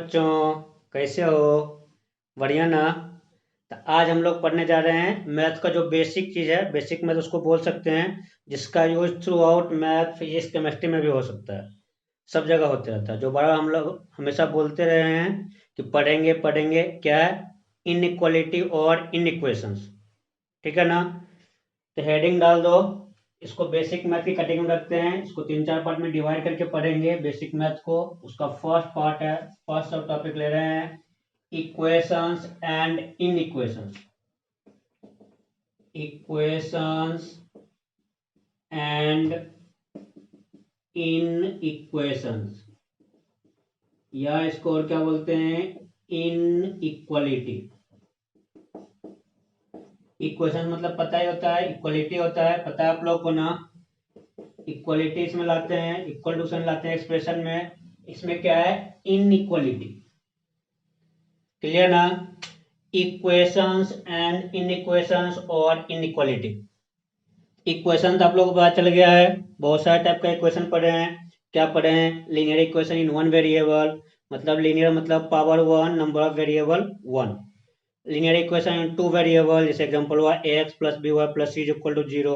बच्चों, कैसे हो? बढ़िया ना? तो आज हम लोग पढ़ने जा रहे हैं मैथ का जो बेसिक चीज़ है, बेसिक मैथ उसको बोल सकते हैं, जिसका use through out math physics chemistry में भी हो सकता है। सब जगह होते रहता है, जो बड़ा हम लोग हमेशा बोलते रहे हैं कि पढ़ेंगे पढ़ेंगे, क्या है? इनइक्वालिटी और इनइक्वेशंस। ठीक है ना? तो हेडिंग डाल दो। इसको बेसिक मैथ की कैटेगरी में रखते हैं, इसको तीन चार पार्ट में डिवाइड करके पढ़ेंगे बेसिक मैथ को। उसका फर्स्ट पार्ट है, फर्स्ट सब टॉपिक ले रहे हैं, इक्वेशंस एंड इनइक्वेशंस। इक्वेशंस एंड इनइक्वेशंस, या इसको और क्या बोलते हैं? इनइक्वालिटी। इक्वेशन मतलब पता ही होता है, इक्वलिटी होता है, पता है आप लोग को ना? इक्वलिटी इसमें लाते हैं, इक्वल टू साइन लाते हैं एक्सप्रेशन में। इसमें क्या है? इनइक्वलिटी। क्लियर ना? इक्वेशंस एंड इनइक्वेशंस और इनइक्वालिटी। इक्वेशन तो आप लोगों को पता चल गया है, बहुत सारे टाइप का इक्वेशन पढ़े हैं। क्या पढ़े हैं? Linear equation in one variable, मतलब लीनियर मतलब power one, number of variable one. Linear equation in two variable, जैसे एग्जांपल हुआ X plus B Y plus C is equal to zero.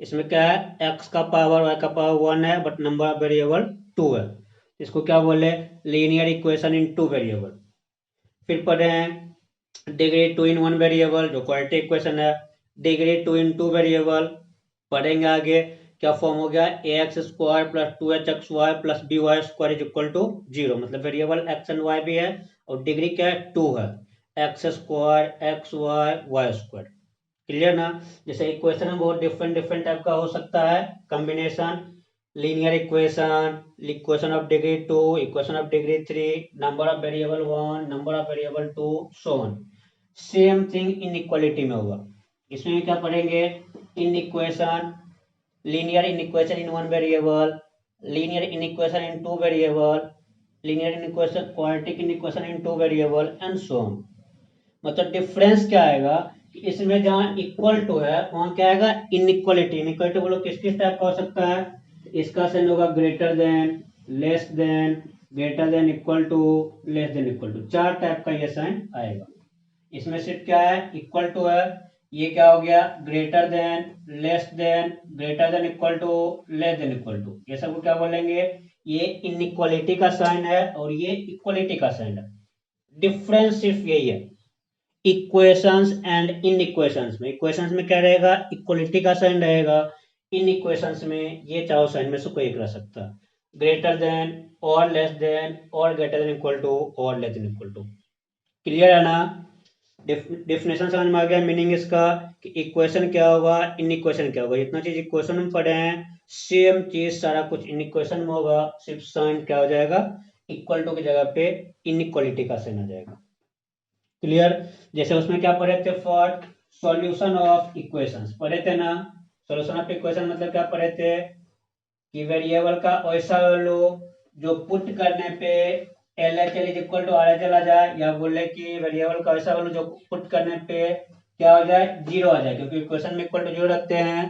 इसमें क्या है? एक्स का पावर वाई का power one है, but number of variable two है। इसको क्या बोले? Linear equation in two variable. फिर पढ़े हैं degree two in one variable, जो क्वाड्रेटिक इक्वेशन है। Degree two in two variable पढ़ेंगे आगे। क्या फॉर्म हो गया? A x square plus two h x y plus B y square is equal to zero, मतलब वेरिएबल एक्स एंड वाई भी है और डिग्री क्या है? टू है। X square x y y square. Clear ना? जैसे इक्वेशन में बहुत डिफरेंट डिफरेंट टाइप का हो सकता है combination. Linear equation, equation of degree two, equation of degree three, number of variable one, number of variable two, so on. Same thing inequality में होगा। इसमें भी क्या पढ़ेंगे? Inequation, linear inequation in one variable, linear inequation in two variable, linear inequation, quadratic inequation in two variable and so on. मतलब difference क्या आएगा कि इसमें जहां इक्वल टू है वहां क्या आएगा? इनइक्वालिटी। इनइक्वालिटी बोलो किस किस टाइप का हो सकता है? इसका साइन होगा greater than, less than, greater than equal to, less than equal to. चार टाइप का ये साइन आएगा। इसमें सिर्फ क्या है? इक्वल टू है। ये क्या हो गया? Greater than, less than, greater than equal to, less than equal to. ये सब को क्या बोलेंगे? ये इनइक्वालिटी का साइन है और ये इक्वलिटी का साइन है। डिफरेंस सिर्फ यही है इक्वेशंस एंड इन इक्वेशंस में। इक्वेशंस में क्या रहेगा? इक्वलिटी का साइन रहेगा। इन इक्वेशंस में ये चारों साइन में से कोई एक रह सकता है, ग्रेटर देन और लेस देन और ग्रेटर देन इक्वल टू और less than equal to. Clear है ना? डिफिनेशन समझ में आ गया मीनिंग इसका कि इक्वेशन क्या होगा, इन इक्वेशन क्या होगा। जितना चीज इक्वेशन में पढ़े हैं सेम चीज सारा कुछ इन इक्वेशन में होगा, सिर्फ साइन क्या हो जाएगा? इक्वल टू की जगह पे इनइक्वालिटी का साइन आ जाएगा। क्लियर? जैसे उसमें क्या पढ़े थे? फॉर सॉल्यूशन ऑफ इक्वेशंस पढ़े थे ना? सॉल्यूशन ऑफ इक्वेशन मतलब क्या पढ़े थे कि वेरिएबल का वैसा वैल्यू जो पुट करने पे L H L is equal to R H L आ जाए, या बोले कि वेरिएबल का वैसा वैल्यू जो पुट करने पे क्या हो जाए? जीरो आ जाए, क्योंकि इक्वेशन में इक्वल टू जीरो रखते हैं।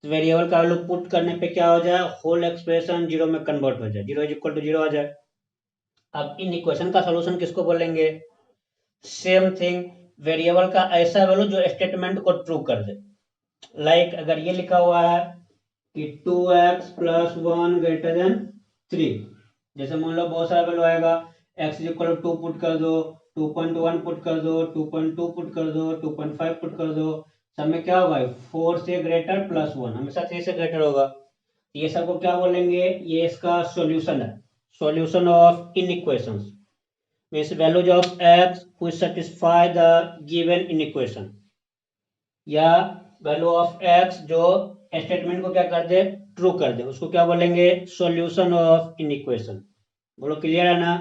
तो वेरिएबल का वैल्यू पुट करने पे क्या हो जाए? होल एक्सप्रेशन जीरो में कन्वर्ट हो जाए, zero is equal to zero आ जाए। अब इन इक्वेशन का सोल्यूशन किसको बोलेंगे? सेम थिंग, वेरिएबल का ऐसा वैल्यू जो स्टेटमेंट को ट्रू कर दे। लाइक अगर ये लिखा हुआ है कि 2x plus one greater than 3, जैसे मान लो बहुत सारा वैल्यू आएगा, x is equal to put कर दो, 2.1 पुट कर दो, 2.2 पुट कर दो, 2.5 पुट कर दो। सब में क्या होगा? 4 से ग्रेटर प्लस वन, हमेशा 3 से ग्रेटर होगा। ये सबको क्या बोलेंगे? ये इसका सॉल्यूशन है, solution of in equations means values of x which satisfy the given inequation, या वैल्यू ऑफ x जो स्टेटमेंट को क्या कर दे? ट्रू कर दे, उसको क्या बोलेंगे? Solution of inequation. बोलो क्लियर है ना?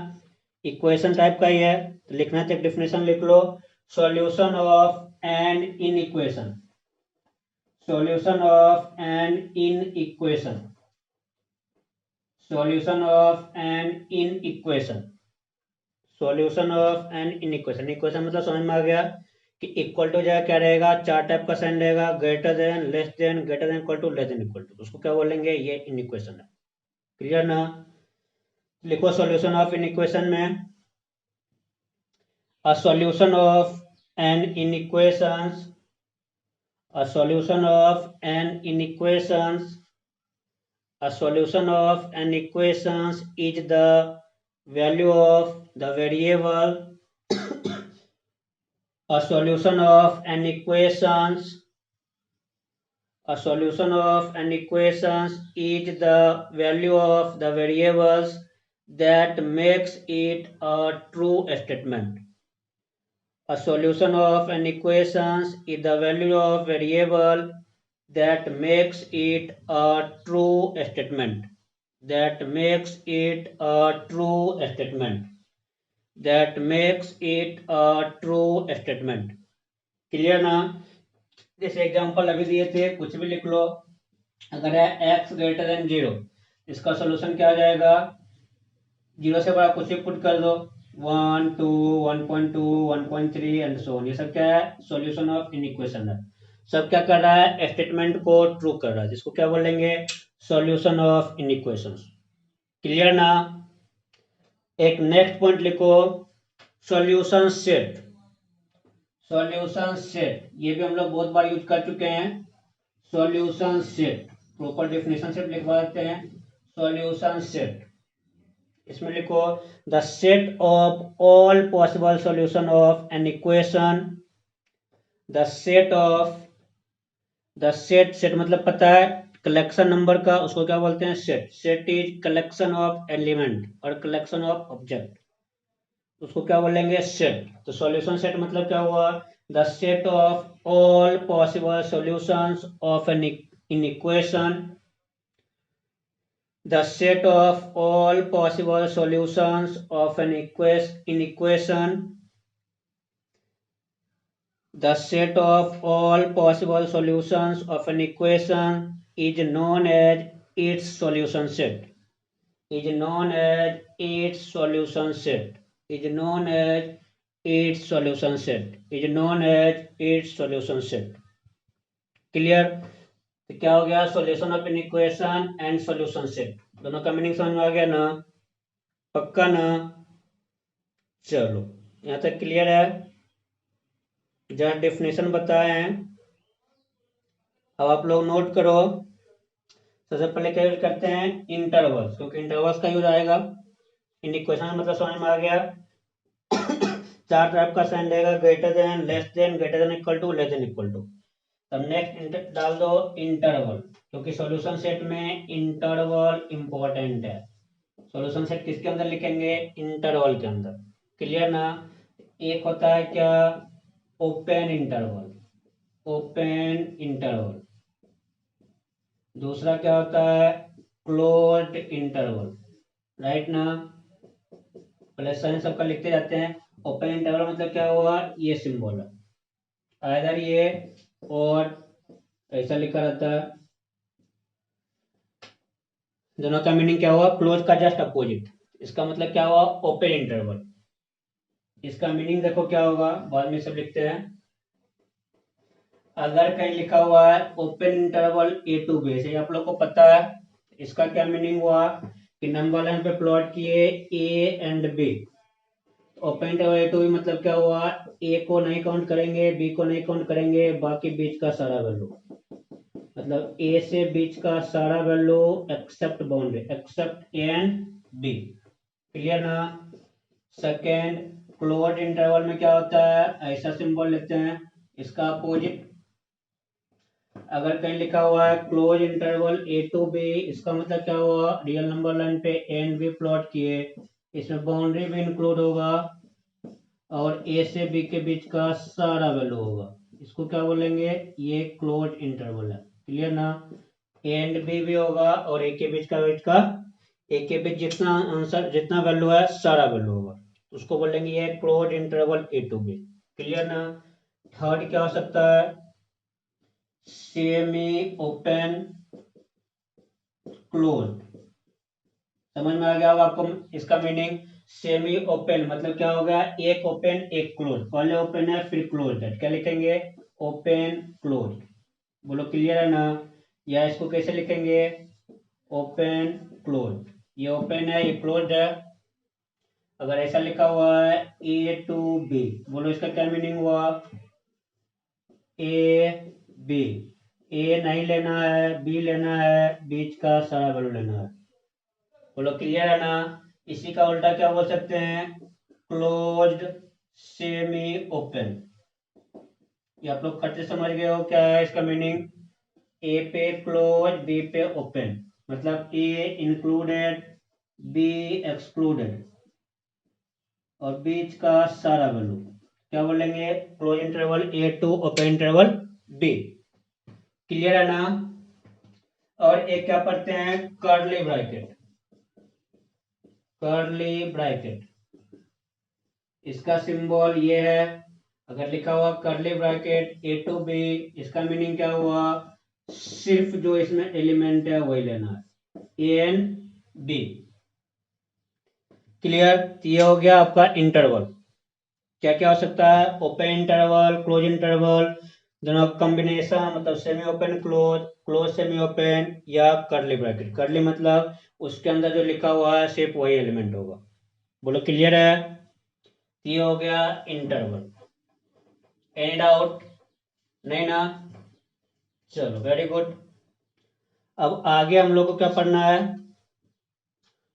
इक्वेशन टाइप का ही है, तो लिखना है तो एक डिफिनेशन लिख लो, solution of an inequation, solution of an inequation, solution of an inequation, solution of an inequation. Equation मतलब समझ में आ गया कि इक्वल टू जगह क्या रहेगा? चार टाइप का साइन रहेगा, greater than, less than, greater than equal to, less than equal to. उसको क्या बोलेंगे? ये इनइक्वेशन है। क्लियर ना? लिखो सॉल्यूशन ऑफ इनइक्वेशन में a solution of an inequations, a solution of an inequations, a solution of an equations is the value of the variable. A solution of an equations, a solution of an equations is the value of the variables that makes it a true statement. A solution of an equations is the value of variable that makes it a true statement. That makes it a true statement. That makes it a true statement. Clear ना? जैसे example अभी दिए थे, कुछ भी लिख लो. अगर है x ग्रेटर देन 0, इसका सोल्यूशन क्या आ जाएगा? 0 से बड़ा कुछ भी पुट कर दो, 1, 2, 1.2, 1.3 एंड सो ऑन. ये सब क्या है? सॉल्यूशन ऑफ इनइक्वेशन है. सब क्या कर रहा है? स्टेटमेंट को ट्रू कर रहा है, जिसको क्या बोलेंगे? Solution of इनइक्वेशंस. क्लियर ना? एक नेक्स्ट पॉइंट लिखो, सॉल्यूशन सेट. सॉल्यूशन सेट ये भी हम लोग बहुत बार यूज कर चुके हैं. सॉल्यूशन सेट प्रॉपर डेफिनेशन से लिखवा देते हैं. सॉल्यूशन सेट, इसमें लिखो the set of all possible solution of an equation. The set of, the set, set मतलब पता है कलेक्शन नंबर का, उसको क्या बोलते हैं? Set. Set is collection of element और कलेक्शन ऑफ ऑब्जेक्ट, उसको क्या बोलेंगे? सेट. तो सॉल्यूशन सेट मतलब क्या हुआ? The set of all possible solutions of an equation. The set of all possible solutions of an equation. The set of all possible solutions of an equation is known as its solution set. Is known as its solution set. Is known as its solution set. Is known as its solution set. Clear? तो क्या हो गया? Solution of an equation and solution set, दोनों का meaning समझ में आ गया ना? पक्का ना? चलो यहां तक क्लियर है? जहां डेफिनेशन बताए हैं, अब आप लोग नोट करो. सबसे पहले क्या यूज करते हैं? इंटरवल्स, क्योंकि इंटरवल्स का यूज आएगा इन इक्वेशन. मतलब समझ में आ गया? चार टाइप का साइन रहेगा, greater than, less than, greater than equal to, less than equal to. तब नेक्स्ट डाल दो इंटरवल, क्योंकि सॉल्यूशन सेट में इंटरवल इंपॉर्टेंट है. सॉल्यूशन सेट किसके अंदर लिखेंगे? इंटरवल के अंदर. क्लियर ना? एक होता है क्या? Open interval. Open interval. दूसरा क्या होता है? Closed interval. राइट ना? पहले साइन सबका लिखते जाते हैं. ओपन इंटरवल मतलब क्या हुआ? ये सिंबल है, आइदर ये और ऐसा लिखा रहता है. दोनों का मीनिंग क्या हुआ? क्लोज का जस्ट अपोजिट. इसका मतलब क्या हुआ? Open interval. इसका मीनिंग देखो क्या होगा, बाद में सब लिखते हैं. अगर कहीं लिखा हुआ है open interval A to B, से आप लोग को पता है इसका क्या मीनिंग हुआ कि नंबर लाइन पे प्लॉट किए A and B. Open interval A to B मतलब क्या हुआ? ए को नहीं काउंट करेंगे, बी को नहीं काउंट करेंगे, बाकी बीच का सारा वैल्यू. मतलब ए से बीच का सारा value except boundary, except A and B. Clear ना? सेकेंड, क्लोज्ड इंटरवल में क्या होता है? ऐसा सिंबल लेते हैं, इसका अपोजिट. अगर कहीं लिखा हुआ है close interval A to B, इसका मतलब क्या हुआ? रियल नंबर लाइन पे ए एंड बी प्लॉट किए, इसमें बाउंड्री भी इंक्लूड होगा और ए से बी के बीच का सारा वैल्यू होगा. इसको क्या बोलेंगे? ये क्लोज इंटरवल है. क्लियर ना? ए एंड बी भी होगा और ए के बीच का ए के बीच जितना आंसर, जितना वैल्यू है, सारा वैल्यू होगा. उसको बोलेंगे ये close interval A to B. Clear ना? थर्ड क्या हो सकता है? Semi open close. समझ में आ गया होगा आपको इसका मीनिंग? सेमी ओपन मतलब क्या हो गया? एक ओपन एक क्लोज. पहले ओपन है फिर क्लोज है, क्या लिखेंगे? Open close. बोलो क्लियर है ना? या इसको कैसे लिखेंगे? Open close. ये ओपन है, ये क्लोज है. अगर ऐसा लिखा हुआ है ए टू बी, बोलो इसका क्या मीनिंग हुआ? ए बी, ए नहीं लेना है, बी लेना है, बीच का सारा वैल्यू लेना है। बोलो क्लियर है ना? इसी का उल्टा क्या बोल सकते हैं? Closed semi open. ये आप लोग खट से समझ गए हो क्या है इसका मीनिंग? ए पे क्लोज, बी पे ओपन, मतलब ए इंक्लूडेड, बी एक्सक्लूडेड, और बीच का सारा वैल्यू क्या बोलेंगे? Close interval A to, open interval B. Clear है ना? और एक क्या पढ़ते हैं? Curly bracket. कर्ली ब्रैकेट, इसका सिंबल ये है। अगर लिखा हुआ curly bracket A to B, इसका मीनिंग क्या हुआ? सिर्फ जो इसमें एलिमेंट है वही लेना है, ए एन बी। क्लियर? ये हो गया आपका इंटरवल। क्या क्या हो सकता है? ओपन इंटरवल, क्लोज इंटरवल, दोनों कॉम्बिनेशन, मतलब semi open close, close semi open, या कर्ली ब्रैकेट। कर्ली मतलब उसके अंदर जो लिखा हुआ है सिर्फ वही एलिमेंट होगा। बोलो क्लियर है? ये हो गया इंटरवल। Any doubt? नहीं ना? चलो वेरी गुड। अब आगे हम लोग को क्या पढ़ना है?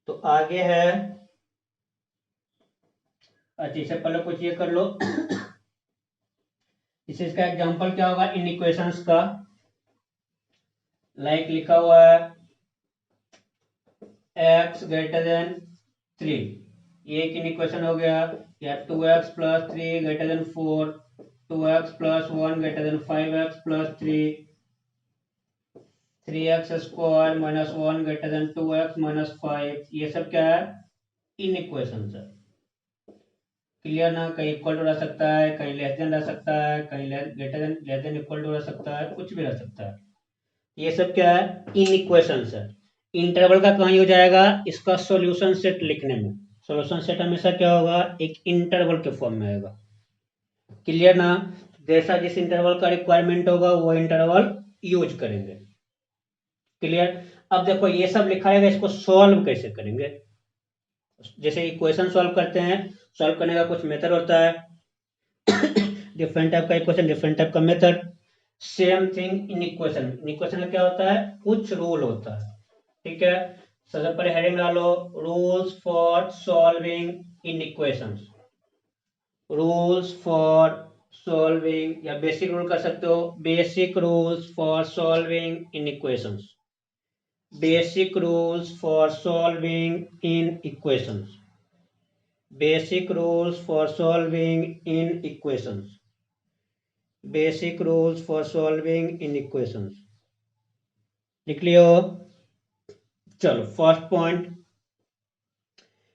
तो आगे है, अच्छा इससे पहले कुछ ये कर लो। इसका एग्जांपल क्या होगा इन इक्वेशंस का? लाइक लिखा हुआ है x ग्रेटर देन 3, ये एक इन इक्वेशन हो गया। या 2x plus 3 greater than 4, 2x plus 1 greater than 5x plus 3, 3x square minus 1 greater than 2x minus 5। ये सब क्या है? इन इक्वेशन है। क्लियर ना? कहीं इक्वल टू रह सकता है, कहीं लेस देन रह सकता है, कहीं greater than, less than equal to रह सकता है, कुछ भी रह सकता है। ये सब क्या है? इन इक्वेशंस है। इंटरवल का कहाँ यूज आएगा? इसका सॉल्यूशन सेट लिखने में। सॉल्यूशन सेट हमेशा क्या होगा? एक इंटरवल के फॉर्म में आएगा। क्लियर ना? जैसा जिस इंटरवल का रिक्वायरमेंट होगा वो इंटरवल यूज करेंगे। क्लियर? अब देखो ये सब लिखा रहेगा, इसको सॉल्व कैसे करेंगे? जैसे इक्वेशन सॉल्व करते हैं, सॉल्व करने का कुछ मेथड होता है। डिफरेंट टाइप का इक्वेशन, डिफरेंट टाइप का method. Same thing in equation. In equation में क्या होता है? कुछ रूल होता है। ठीक है? सबसे पहले हेडिंग डालो, rules for solving in equations. Rules for solving, या बेसिक रूल कर सकते हो, basic rules for solving in equations. Basic rules for solving in equations. Basic rules for solving in equations. Basic rules for solving in equations. लिख लियो? चलो first point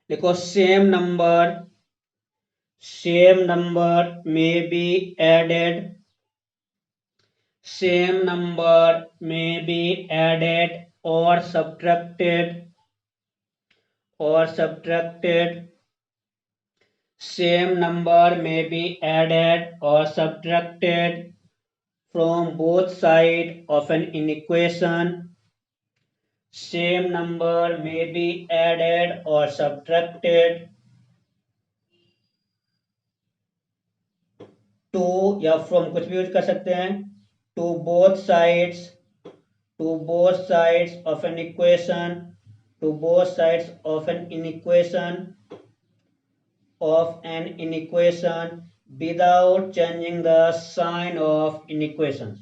देखो, same number may be added, same number may be added or subtracted, same number may be added or subtracted from both sides of an inequation. Same number may be added or subtracted to, या from कुछ भी use कर सकते हैं, to both sides of an equation, without changing the sign of inequations,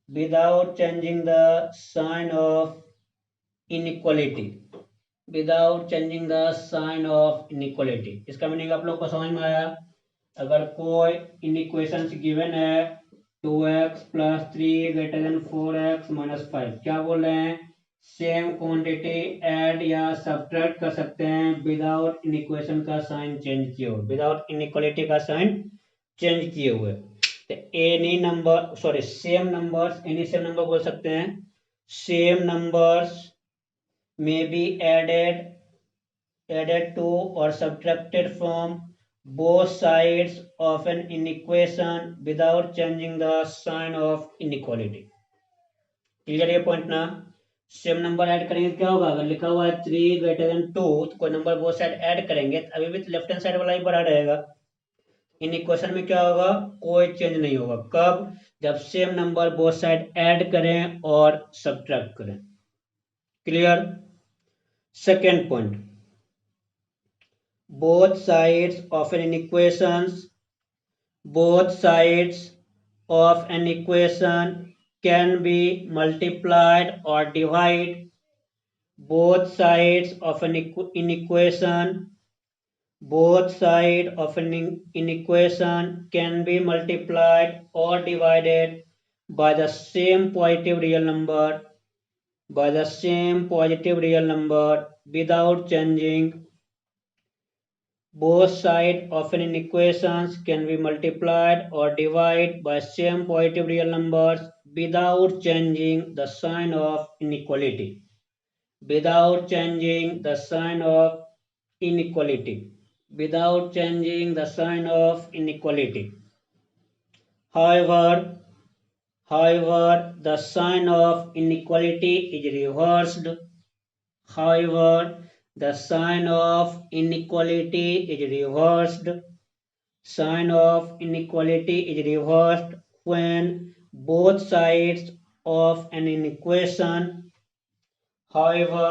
without changing the sign of inequality, without changing the sign of inequality। इसका meaning आप लोग को समझ में आया? अगर कोई इनइक्वेशंस गिवन है 2x plus 3 greater than 4x minus 5, क्या बोल रहे हैं? सेम क्वांटिटी ऐड या सब्ट्रैक्ट कर सकते हैं विदाउट इनइक्वेशन का साइन चेंज किए हुए, विदाउट इनइक्वालिटी का साइन चेंज किए हुए। तो any number, sorry same numbers, any same number बोल सकते हैं। Same numbers may be added to or subtracted from both sides of an inequation without changing the sign of inequality। Clear ये point ना? Same number add करेंगे क्या होगा, अगर लिखा हुआ है 3 ग्रेटर देन 2 तो कोई नंबर बोथ साइड ऐड करेंगे तो अभी भी लेफ्ट हैंड साइड वाला ही बड़ा रहेगा। इन इक्वेशन में क्या होगा, कोई चेंज नहीं होगा। कब, जब same number both side add करें और सब्ट्रैक्ट करें। Clear. Second point, both sides of an equations, both sides of an equation can be multiplied or divided. Both sides of an equation, both sides of an equation can be multiplied or divided by the same positive real number, by the same positive real number without changing. Both sides of an equation can be multiplied or divided by same positive real numbers without changing the sign of inequality. Without changing the sign of inequality. Without changing the sign of inequality. However, the sign of inequality is reversed. However, the sign of inequality is reversed. Sign of inequality is reversed when both sides of an equation. However,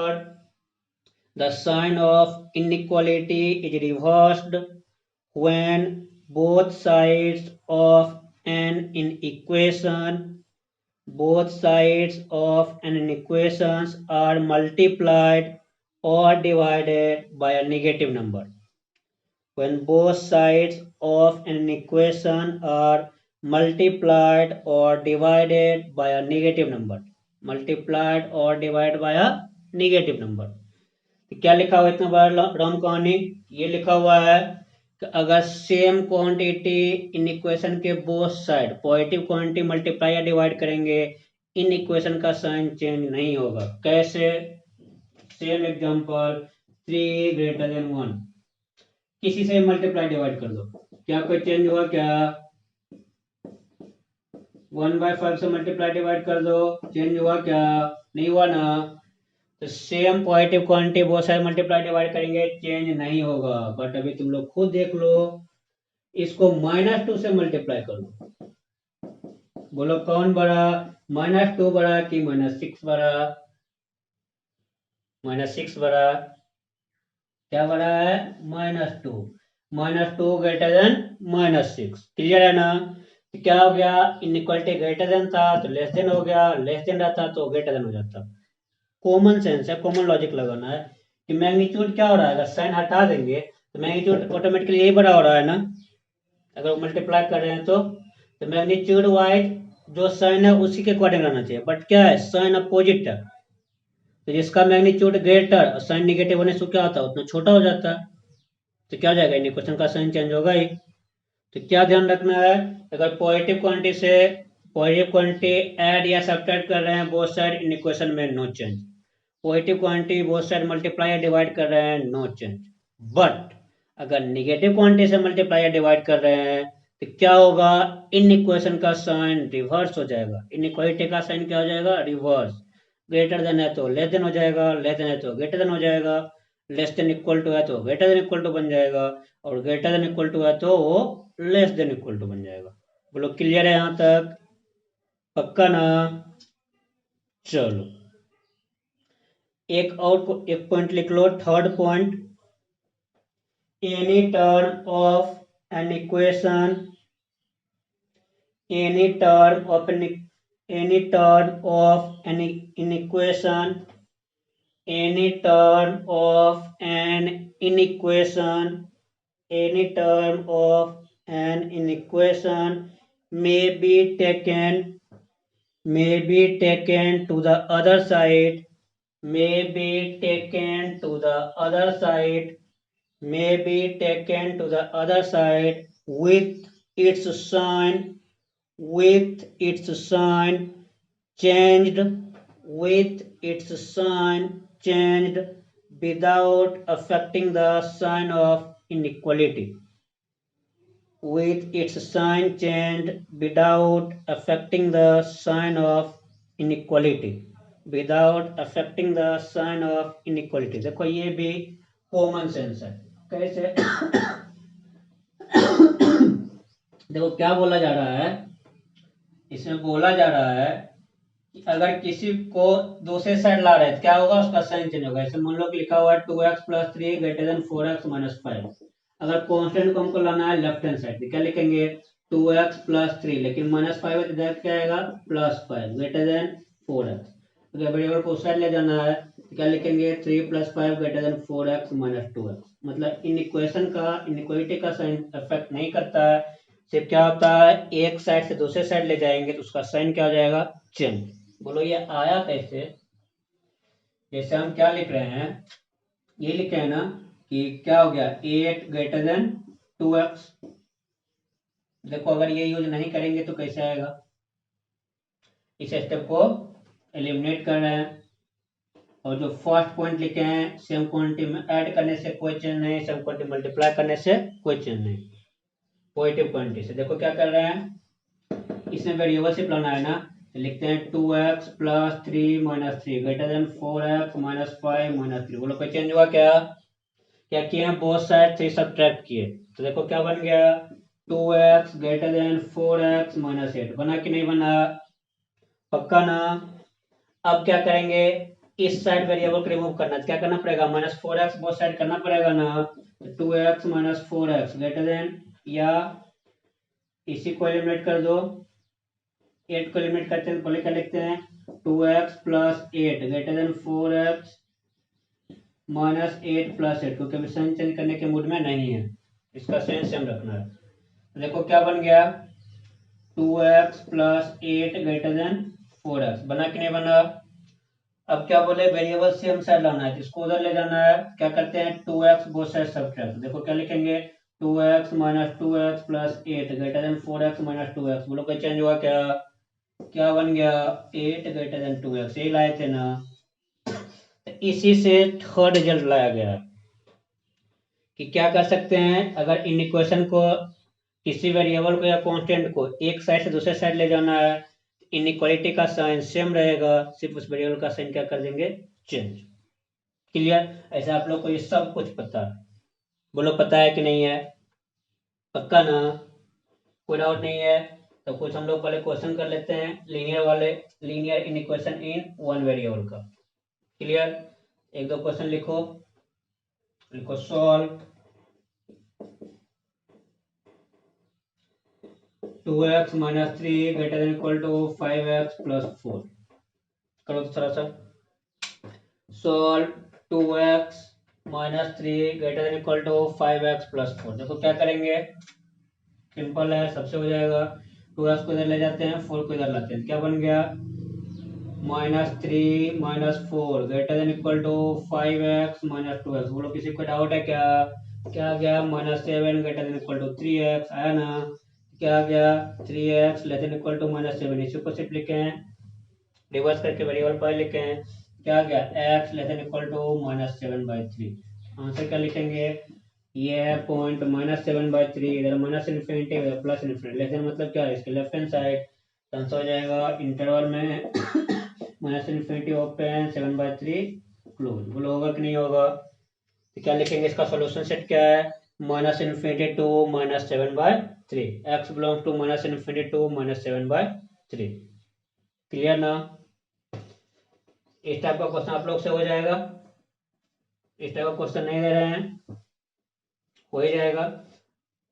the sign of inequality is reversed when both sides of an equation, both sides of an equation are multiplied or divided by a negative number. When both sides of an equation are multiplied or divided by a negative number, multiplied or divided by a negative number. तो क्या लिखा हुआ है इतना बड़ा round कहानी, ये लिखा हुआ है कि अगर सेम क्वांटिटी इन इक्वेशन के both side positive quantity multiply या डिवाइड करेंगे, इन इक्वेशन का साइन चेंज नहीं होगा। कैसे, सेम एग्जांपल 3 ग्रेटर देन 1, किसी से मल्टीप्लाई डिवाइड कर दो, क्या कोई चेंज हुआ क्या, 1/5 से मल्टीप्लाई डिवाइड कर दो, चेंज हुआ क्या, नहीं हुआ ना। तो सेम पॉजिटिव क्वांटिटी बहुत सारे मल्टीप्लाई डिवाइड करेंगे, चेंज नहीं होगा। बट अभी तुम लोग खुद देख लो, इसको -2 से मल्टीप्लाई कर लो, बोलो कौन बड़ा, -2 बड़ा कि -6 बड़ा, -6 बड़ा, क्या बड़ा है, -2, -2 ग्रेटर देन -6। क्लियर है ना। तो क्या हो गया, इनइक्वालिटी ग्रेटर देन था तो लेस देन हो गया, लेस देन रहता तो ग्रेटर देन हो जाता। कॉमन सेंस है, कॉमन लॉजिक लगाना है कि मैग्नीट्यूड क्या हो रहा है, अगर साइन हटा देंगे तो मैग्नीट्यूड ऑटोमेटिकली यही बड़ा हो रहा है ना, अगर मल्टीप्लाई कर रहे हैं तो मैग्नीट्यूड वाइज जो साइन है उसी के अकॉर्डिंग रहना चाहिए। बट क्या है, साइन अपोजिट है, तो जिसका मैग्नीट्यूड ग्रेटर और साइन निगेटिव होने से क्या होता है, उतना छोटा हो जाता है। तो क्या हो जाएगा, इन इक्वेशन का साइन चेंज होगा ही। तो क्या ध्यान रखना है, अगर पॉजिटिव क्वांटिटी से पॉजिटिव क्वांटिटी ऐड या सब्ट्रैक्ट कर रहे हैं बोथ साइड इन इक्वेशन में, no change. Positive quantity both side multiply या डिवाइड कर रहे हैं, नो चेंज। बट अगर निगेटिव क्वांटिटी से मल्टीप्लाई या डिवाइड कर रहे हैं तो क्या होगा, इन इक्वेशन का साइन रिवर्स हो जाएगा। इनइक्वालिटी का साइन क्या हो जाएगा, रिवर्स। ग्रेटर देन है तो लेस देन हो जाएगा, लेस देन है तो ग्रेटर देन हो जाएगा, लेस देन इक्वल टू है तो ग्रेटर देन इक्वल टू बन जाएगा, और ग्रेटर देन इक्वल टू है तो वो लेस देन इक्वल टू बन जाएगा। बोलो क्लियर है यहां तक, पक्का ना। चलो एक और एक पॉइंट लिख लो, third point, any term of an equation, any term of an any term of an inequation, any term of an inequation, any term of an inequation may be taken to the other side, may be taken to the other side, may be taken to the other side with its sign, with its sign changed, with its sign changed without affecting the sign of inequality, with its sign changed without affecting the sign of inequality. Without affecting the sign of inequality. देखो ये भी common sense है। कैसे? देखो क्या बोला जा रहा है, इसमें बोला जा रहा है कि अगर किसी को दूसरे साइड ला रहे हैं तो क्या होगा, उसका साइन चेंज होगा। ऐसे मान लो कि लिखा हुआ है 2x + 3 > 4x - 5। अगर कांस्टेंट को हमको लाना है लेफ्ट हैंड साइड, तो क्या लिखेंगे 2x + 3, लेकिन -5 है तो इधर क्या आएगा +5 > 4x। अगर वेरिएबल को उस साइड ले जाना है तो क्या लिखेंगे 3 + 5 > 4x - 2x। मतलब इन इक्वेशन का, इनइक्वालिटी का साइन अफेक्ट नहीं करता है। सिर्फ क्या होता है, एक साइड से दूसरे साइड ले जाएंगे तो उसका साइन क्या हो जाएगा, चेंज। बोलो ये आया कैसे? जैसे हम क्या लिख रहे हैं, ये लिख रहे हैं ना कि क्या हो गया 8 > 2x। देखो अगर ये यूज नहीं करेंगे तो कैसे आएगा, इस स्टेप को एलिमिनेट कर रहे हैं। और जो फर्स्ट पॉइंट लिखे हैं, सेम क्वांटिटी में ऐड करने से कोई चेंज नहीं, सेम क्वांटिटी मल्टीप्लाई करने से कोई चेंज नहीं, पॉजिटिव क्वांटिटी से। देखो क्या कर रहे हैं, इसमें वेरिएबल शिफ्ट लाना है ना, लिखते हैं 2x + 3 - 3 > 4x - 5 - 3। बोलो कोई चेंज हुआ क्या? क्या किए हैं, बोथ साइड 3 सब्ट्रैक्ट किए, तो देखो क्या बन गया 2x > 4x - 8। बना कि नहीं बना? पक्का ना? अब क्या करेंगे, इस साइड वेरिएबल को रिमूव करना, क्या करना पड़ेगा, -4x बोथ साइड करना पड़ेगा ना। 2x - 4x या इसी को एलिमिनेट कर दो, 8 को एलिमिनेट करते हैं, पहले क्या लिखते हैं 2x + 8 > 4x - 8 + 8, क्योंकि अभी साइन चेंज करने के मूड में नहीं है, इसका साइन सेम रखना है। तो देखो क्या बन गया 2x + 8 > 4x। बना कि नहीं बना? अब क्या बोले, वेरिएबल सेम साइड लाना है, जिसको उधर ले जाना है, क्या करते हैं 2x बोथ साइड सब्ट्रैक्ट। देखो क्या लिखेंगे 2x - 2x + 8 > 4x - 2x। बोलो कोई चेंज हुआ क्या? क्या बन गया 8 > 2x, यही लाए थे ना। इसी से थर्ड रिजल्ट लाया गया कि क्या कर सकते हैं, अगर इन इक्वेशन को, किसी वेरिएबल को या कांस्टेंट को एक साइड से दूसरे साइड ले जाना है, इनइक्वालिटी का साइन सेम रहेगा, सिर्फ उस वेरिएबल का साइन क्या कर देंगे, चेंज। क्लियर? ऐसे आप लोग को ये सब कुछ पता है। बोलो पता है कि नहीं है? पक्का ना? कोई डाउट नहीं है? तो कुछ हम लोग पहले क्वेश्चन कर लेते हैं लीनियर वाले, linear inequation in one variable का। क्लियर? एक दो क्वेश्चन लिखो, लिखो सॉल्व 2x - 3 > 5x + 4। करो तो थोड़ा सा सॉल्व 2x - 3 > 5x + 4। देखो क्या करेंगे, सिंपल है, सबसे हो जाएगा। 2x को इधर ले जाते हैं, 4 को इधर लाते हैं, क्या बन गया -3 - 4 > 5x - 2x। बोलो किसी को डाउट है क्या? क्या आ गया -7 > 3x आया ना। क्या आ गया 3x <= -7। इसी को सिर्फ लिखे हैं, रिवर्स करके वेरिएबल पर लिखे हैं। क्या आ गया x <= -7/3। आंसर क्या लिखेंगे, ये है पॉइंट -7/3, इधर -∞ इधर +∞। लेकिन मतलब क्या है, इसके लेफ्ट हैंड साइड आंसर हो जाएगा इंटरवल में -∞ ओपन 7/3 क्लोज। बोलो होगा कि नहीं होगा? तो क्या लिखेंगे, इसका सॉल्यूशन सेट क्या है, -∞ to -7/3, x belongs to -∞ to -7/3। Clear ना? इस टाइप का क्वेश्चन आप लोग से हो जाएगा। इस टाइप का क्वेश्चन नहीं दे रहे हैं, हो ही जाएगा।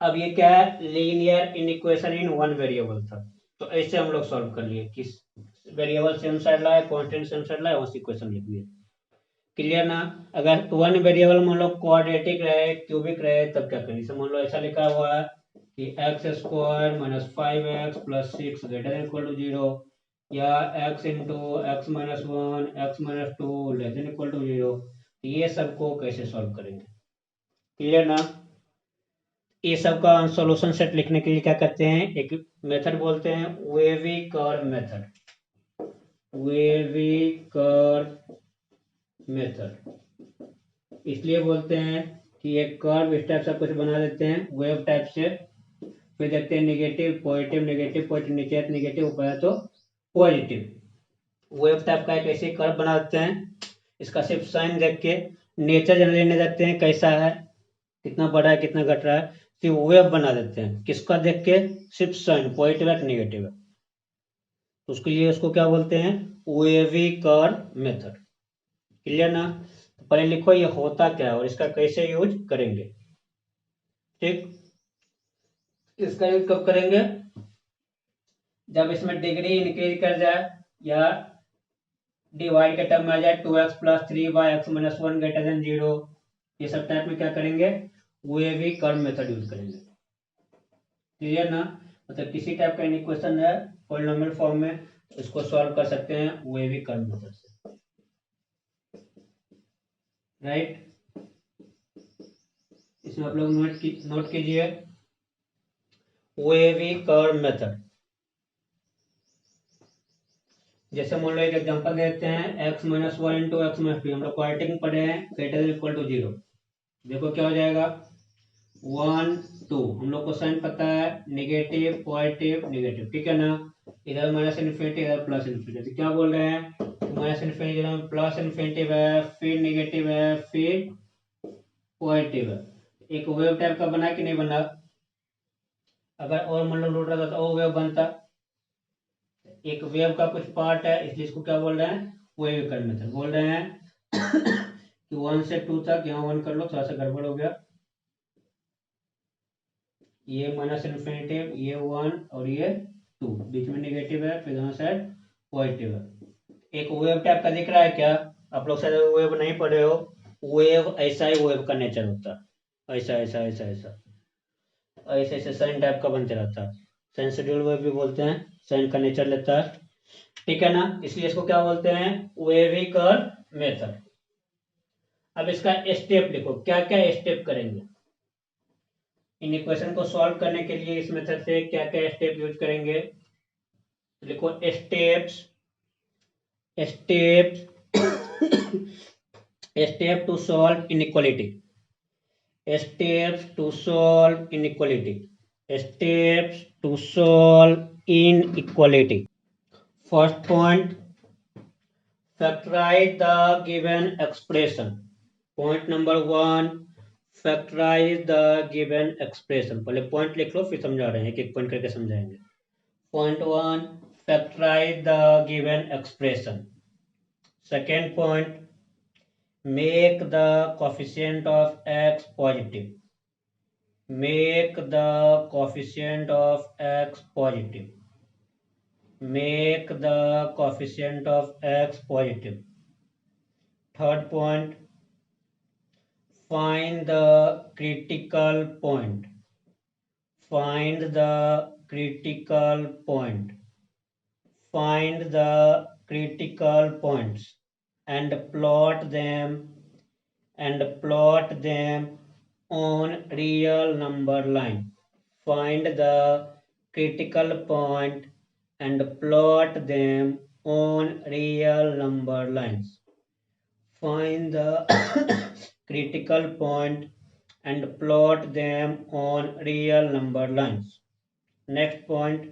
अब ये क्या है, लीनियर इनइक्वेशन इन वन वेरिएबल था, तो ऐसे हम लोग सॉल्व कर लिए, किस वेरिएबल सेम साइड लाए, कांस्टेंट सेम साइड लाए, वैसे इक्वेशन लिख दिए। क्लियर ना? अगर वन वेरिएबल मान लो क्वाड्रेटिक रहे, क्यूबिक रहे, तब क्या करें, मान लो ऐसा लिखा हुआ है कि x² - 5x + 6 > 0, या x × x - 1 x - 2 <= 0। ये सबको कैसे सॉल्व करेंगे? क्लियर ना? ये सब का सॉल्यूशन सेट लिखने के लिए क्या करते हैं, एक मेथड बोलते हैं wavy curve method. Wavy curve method इसलिए बोलते हैं कि एक कर्व इस टाइप से कुछ बना देते हैं वेव टाइप से, फिर देखते हैं नेगेटिव पॉजिटिव, नेगेटिव पॉजिटिव, नीचे नेगेटिव, ऊपर है तो पॉजिटिव। वेव टाइप का एक ऐसे कर्व बना देते हैं, इसका सिर्फ साइन देख के नेचर जनरल लेने जाते हैं कैसा है, कितना बड़ा है कितना घट रहा है, सिर्फ वेव बना देते हैं किसका देख के, सिर्फ साइन पॉजिटिव है कि नेगेटिव है। तो उसके लिए उसको क्या बोलते हैं, वेवी कर्व मेथड। क्लियर ना। तो पहले लिखो ये होता क्या है और इसका कैसे यूज करेंगे। ठीक, इसका यूज कब करेंगे, जब इसमें डिग्री इंक्रीज कर जाए या डिवाइड के टर्म में आ जाए 2x+3y(x−1) ग्रेटर देन 0, ये सब टाइप में क्या करेंगे, वेवी कर्व मेथड यूज करेंगे। क्लियर ना। मतलब किसी टाइप का एनी क्वेश्चन है पॉलिनोमियल फॉर्म में, इसको सॉल्व कर सकते हैं वेवी कर्व मेथड से। राइट, इसमें आप लोग नोट कीजिए वेवी कर्व मेथड। जैसे मान लो एक एग्जांपल देते हैं x-1 इंटू x-2, हम लोग क्वाड्रेटिक पढ़े हैं, ग्रेटर देन इक्वल टू 0। देखो क्या हो जाएगा 1 2, हम लोग को साइन पता है नेगेटिव पॉजिटिव नेगेटिव, ठीक है ना। इधर माइनस इन्फिनिटी इधर प्लस इन्फिनिटी, तो क्या बोल रहे हैं माइनस इन्फिनिटी इधर प्लस इन्फिनिटी है, फिर नेगेटिव है, फिर पॉजिटिव है। एक वेव टाइप का बना कि नहीं बना, अगर और मान लो लूट रहा था तो और वेव बनता। एक वेव का कुछ पार्ट है इसलिए इसको क्या बोल रहे हैं, वेव कर्व मेथड बोल रहे हैं। कि 1 से 2 तक, यहाँ 1 कर लो, थोड़ा सा गड़बड़ हो गया, ये माइनस इन्फिनिटी, ये 1 और ये 2, बीच में नेगेटिव है, फिर दोनों साइड पॉजिटिव है। एक वेव टाइप का दिख रहा है क्या, आप लोग शायद वेव नहीं पढ़े हो, वेव ऐसा ही वेव का नेचर होता है, ऐसा ऐसा ऐसा ऐसा ऐसे ऐसे साइन टाइप का बनते रहता है, साइन शेड्यूल वेव भी बोलते हैं, साइन का नेचर लेता है, ठीक है ना। इसलिए इसको क्या बोलते हैं, वेवी कर्व मेथड। अब इसका स्टेप लिखो, क्या क्या स्टेप करेंगे इन इक्वेशन को सॉल्व करने के लिए, इस मेथड से क्या क्या स्टेप यूज करेंगे। लिखो steps, steps step to solve inequality, steps to solve inequality, steps to solve inequality. First point, factorize the given expression. Point number 1, factorize the given expression. पहले point लिख लो फिर समझा रहे हैं, एक एक point करके समझाएंगे। Point 1, factorize the given expression. Second point, make the coefficient of x positive. Make the coefficient of x positive. Make the coefficient of x positive. Third point, find the critical point. Find the critical point. Find the critical points and plot them on real number line. Find the critical point and plot them on real number lines. Find the critical point and plot them on real number lines. Next point,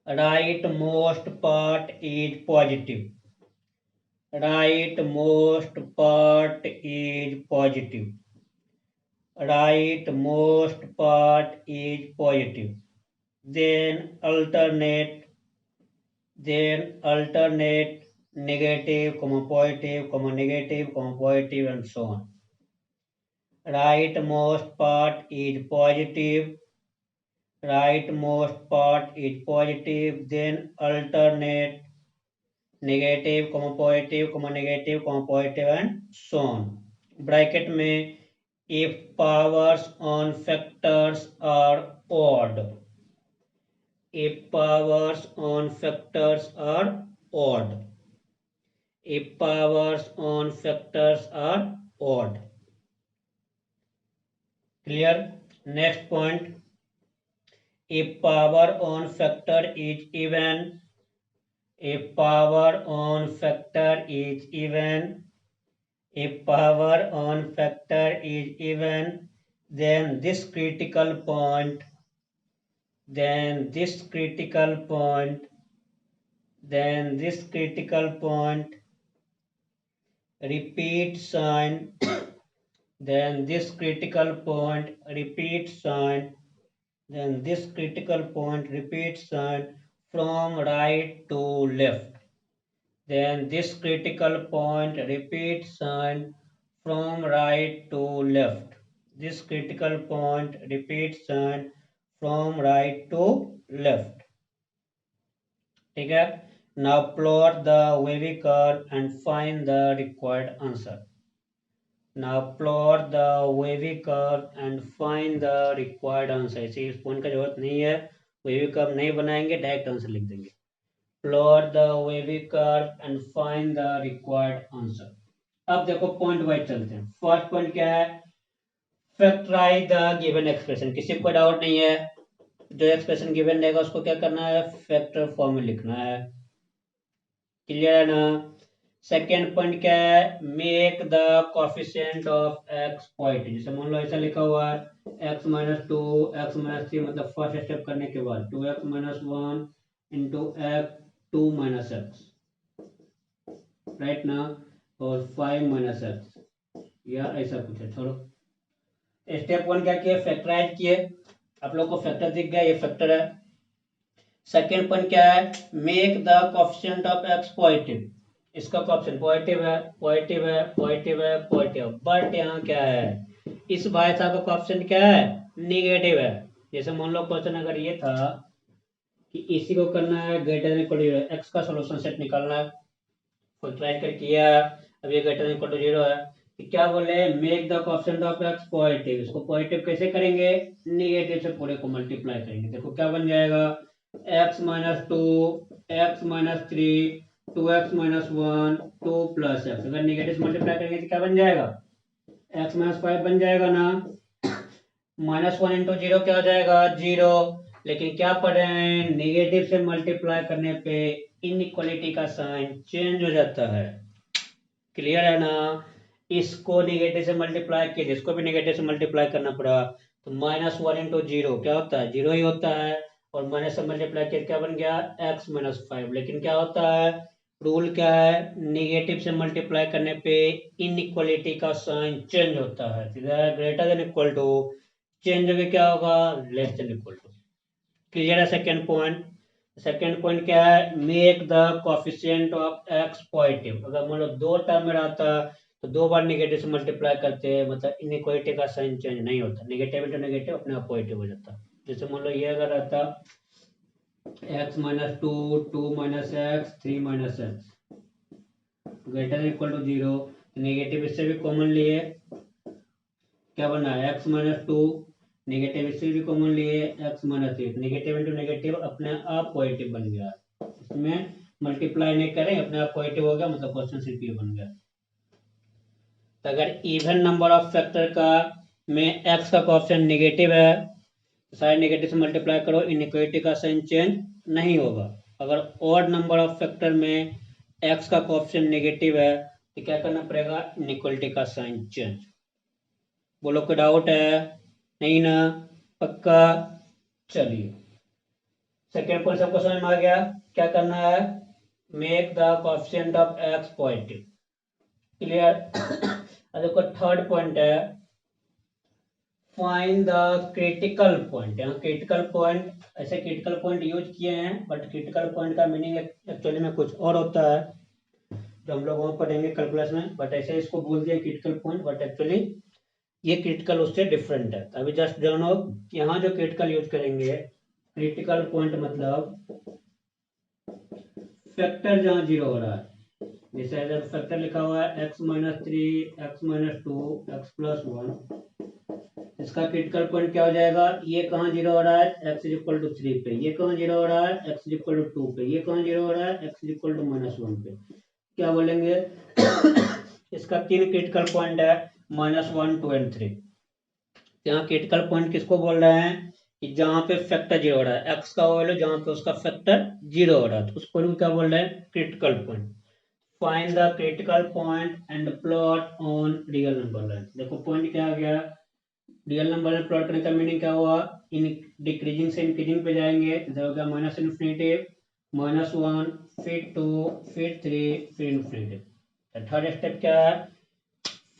right most part is positive. Right most part is positive. Right most part is positive. Then alternate negative, positive, negative, positive, and so on. Right most part is positive. Right most part is positive. Then alternate negative, positive, negative, positive, and so on. Bracket में if powers on factors are odd. If powers on factors are odd. If powers on factors are odd. Clear? Next point. If power on factor is even. If power on factor is even. If power on factor is even, then this critical point then this critical point repeat sign, then this critical point repeat sign, then this critical point repeat sign from right to left, then this critical point repeat sign from right to left, this critical point repeat sign from right to left. ठीक है. Now plot the wavy curve and find the required answer. Now plot the wavy curve and find the required answer. इसे इस point का जरूरत नहीं है, wavy curve नहीं बनाएंगे, डायरेक्ट आंसर लिख देंगे. Plot the wavy curve and find the required answer. अब देखो पॉइंट वाइज चलते हैं. फर्स्ट पॉइंट क्या है? Factorize the given expression. किसी को डाउट नहीं है? जो एक्सप्रेशन गिवन रहेगा उसको क्या करना है? फैक्टर फॉर्म में लिखना है. क्लियर है ना? सेकेंड पॉइंट क्या है? Make the coefficient of x positive. जैसे मान लो ऐसा लिखा हुआ है x minus two x minus three, मतलब फर्स्ट स्टेप करने के बाद 2x minus one into x two minus x, right ना, और 5 माइनस एक्स, या ऐसा कुछ है. छोड़ो. स्टेप वन क्या किए? फैक्टराइज किए. आप लोग को फैक्टर दिख गया, ये फैक्टर है. सेकेंड पॉइंट क्या है? Make the coefficient of x positive. इसका कोएफिशिएंट पॉजिटिव है, पॉजिटिव है, पॉजिटिव है, पॉजिटिव, बट यहाँ क्या है? इस भाई साहब का कोएफिशिएंट क्या है? निगेटिव है. जैसे मान लो क्वेश्चन अगर ये था कि इसी को करना है greater than equal to 0, x का सॉल्यूशन सेट निकालना है, फैक्टराइज कर किया, अब ये ग्रेटर देन इक्वल टू 0 है, तो क्या बोले? Make the coefficient of x positive. इसको पॉजिटिव कैसे करेंगे? निगेटिव से पूरे को मल्टीप्लाई करेंगे. देखो क्या बन जाएगा? X minus two, x minus three, 2x minus one, 2 plus x. अगर निगेटिव मल्टीप्लाई करेंगे तो क्या बन जाएगा? x माइनस 5 बन जाएगा ना. माइनस वन इंटू जीरो क्या हो जाएगा? 0. लेकिन क्या पढ़ रहे हैं? निगेटिव से मल्टीप्लाई करने पे इनइक्वालिटी का साइन चेंज हो जाता है. क्लियर है ना? इसको निगेटिव से मल्टीप्लाई किया, इसको भी निगेटिव से मल्टीप्लाई करना पड़ा, तो माइनस वन इंटू जीरो क्या होता है? 0 ही होता है. और माइनस से मल्टीप्लाई किया क्या बन गया? x minus 5. लेकिन क्या होता है? रूल क्या है? निगेटिव से मल्टीप्लाई करने पे इनइक्वालिटी का साइन चेंज होता है. Greater than equal to change होकर क्या होगा? Less than equal to. Clear है? Second point. सेकेंड पॉइंट क्या है? Make the coefficient of x positive. अगर मान लो दो टर्म में रहता तो दो बार निगेटिव से मल्टीप्लाई करते हैं, मतलब इनइक्वालिटी का साइन चेंज नहीं होता. निगेटिव इंटू निगेटिव अपने आप पॉजिटिव हो जाता. जैसे मान लो ये अगर रहता x minus two, 2 minus x, 3 minus x, greater than equal to 0, negative इससे भी कॉमन लिए, क्या बना? x माइनस टू, निगेटिव इससे भी कॉमन लिए, x minus eight, negative into negative अपने आप पॉजिटिव बन गया. इसमें मल्टीप्लाई नहीं करें, अपने आप पॉजिटिव हो गया, मतलब क्वेश्चन सिर्फ ये बन गया. तो अगर इवन नंबर ऑफ फैक्टर का में x का कोएफिशिएंट निगेटिव है, साइन नेगेटिव से मल्टीप्लाई करो, इनइक्वालिटी का साइन चेंज नहीं होगा. अगर ऑड नंबर ऑफ फैक्टर में x का कोएफिशिएंट नेगेटिव है तो क्या करना पड़ेगा? इनइक्वालिटी का साइन चेंज. बोलो कोई डाउट है? नहीं ना? पक्का? चलिए सेकेंड पॉइंट सबको समझ में आ गया. क्या करना है? Make the coefficient of x positive. Clear? देखो थर्ड पॉइंट है फाइंड द क्रिटिकल पॉइंट. यहाँ क्रिटिकल पॉइंट, ऐसे क्रिटिकल पॉइंट यूज किए हैं, बट क्रिटिकल पॉइंट का मीनिंग एक्चुअली में कुछ और होता है जो हम लोग वहाँ पढ़ेंगे कैलकुलस में. बट ऐसे इसको बोल दिया क्रिटिकल पॉइंट, बट एक्चुअली ये क्रिटिकल उससे डिफरेंट है. अभी जस्ट जानो यहाँ जो क्रिटिकल यूज करेंगे, क्रिटिकल पॉइंट मतलब फैक्टर जहाँ 0 हो रहा है. जैसे अगर फैक्टर लिखा हुआ है x minus three, x minus two, x plus one, इसका क्रिटिकल पॉइंट क्या हो जाएगा? ये कहाँ 0 हो रहा है? x इज इक्वल टू 3 पे. ये कहाँ 0 हो रहा है? x इज इक्वल टू 2 पे. ये कहाँ 0 हो रहा है? x is equal to minus 1 पे. क्या बोलेंगे? इसका 3 क्रिटिकल पॉइंट है, माइनस 1, 2 एंड 3. यहाँ क्रिटिकल पॉइंट किसको बोल रहे हैं? कि जहाँ पे फैक्टर 0 हो रहा है, x का वैल्यू जहाँ पे उसका फैक्टर 0 हो रहा है, तो उस पॉइंट को क्या बोल रहे हैं? Critical point. Find the critical point and plot on real number line. देखो पॉइंट क्या आ गया? रियल नंबर में प्लॉट करने का मीनिंग क्या हुआ? इन डिक्रीजिंग से इंक्रीजिंग पे जाएंगे, इधर हो गया माइनस इन्फिनिटी, -1, फिर 2, फिर 3, फिर इन्फिनिटी। थर्ड स्टेप क्या है,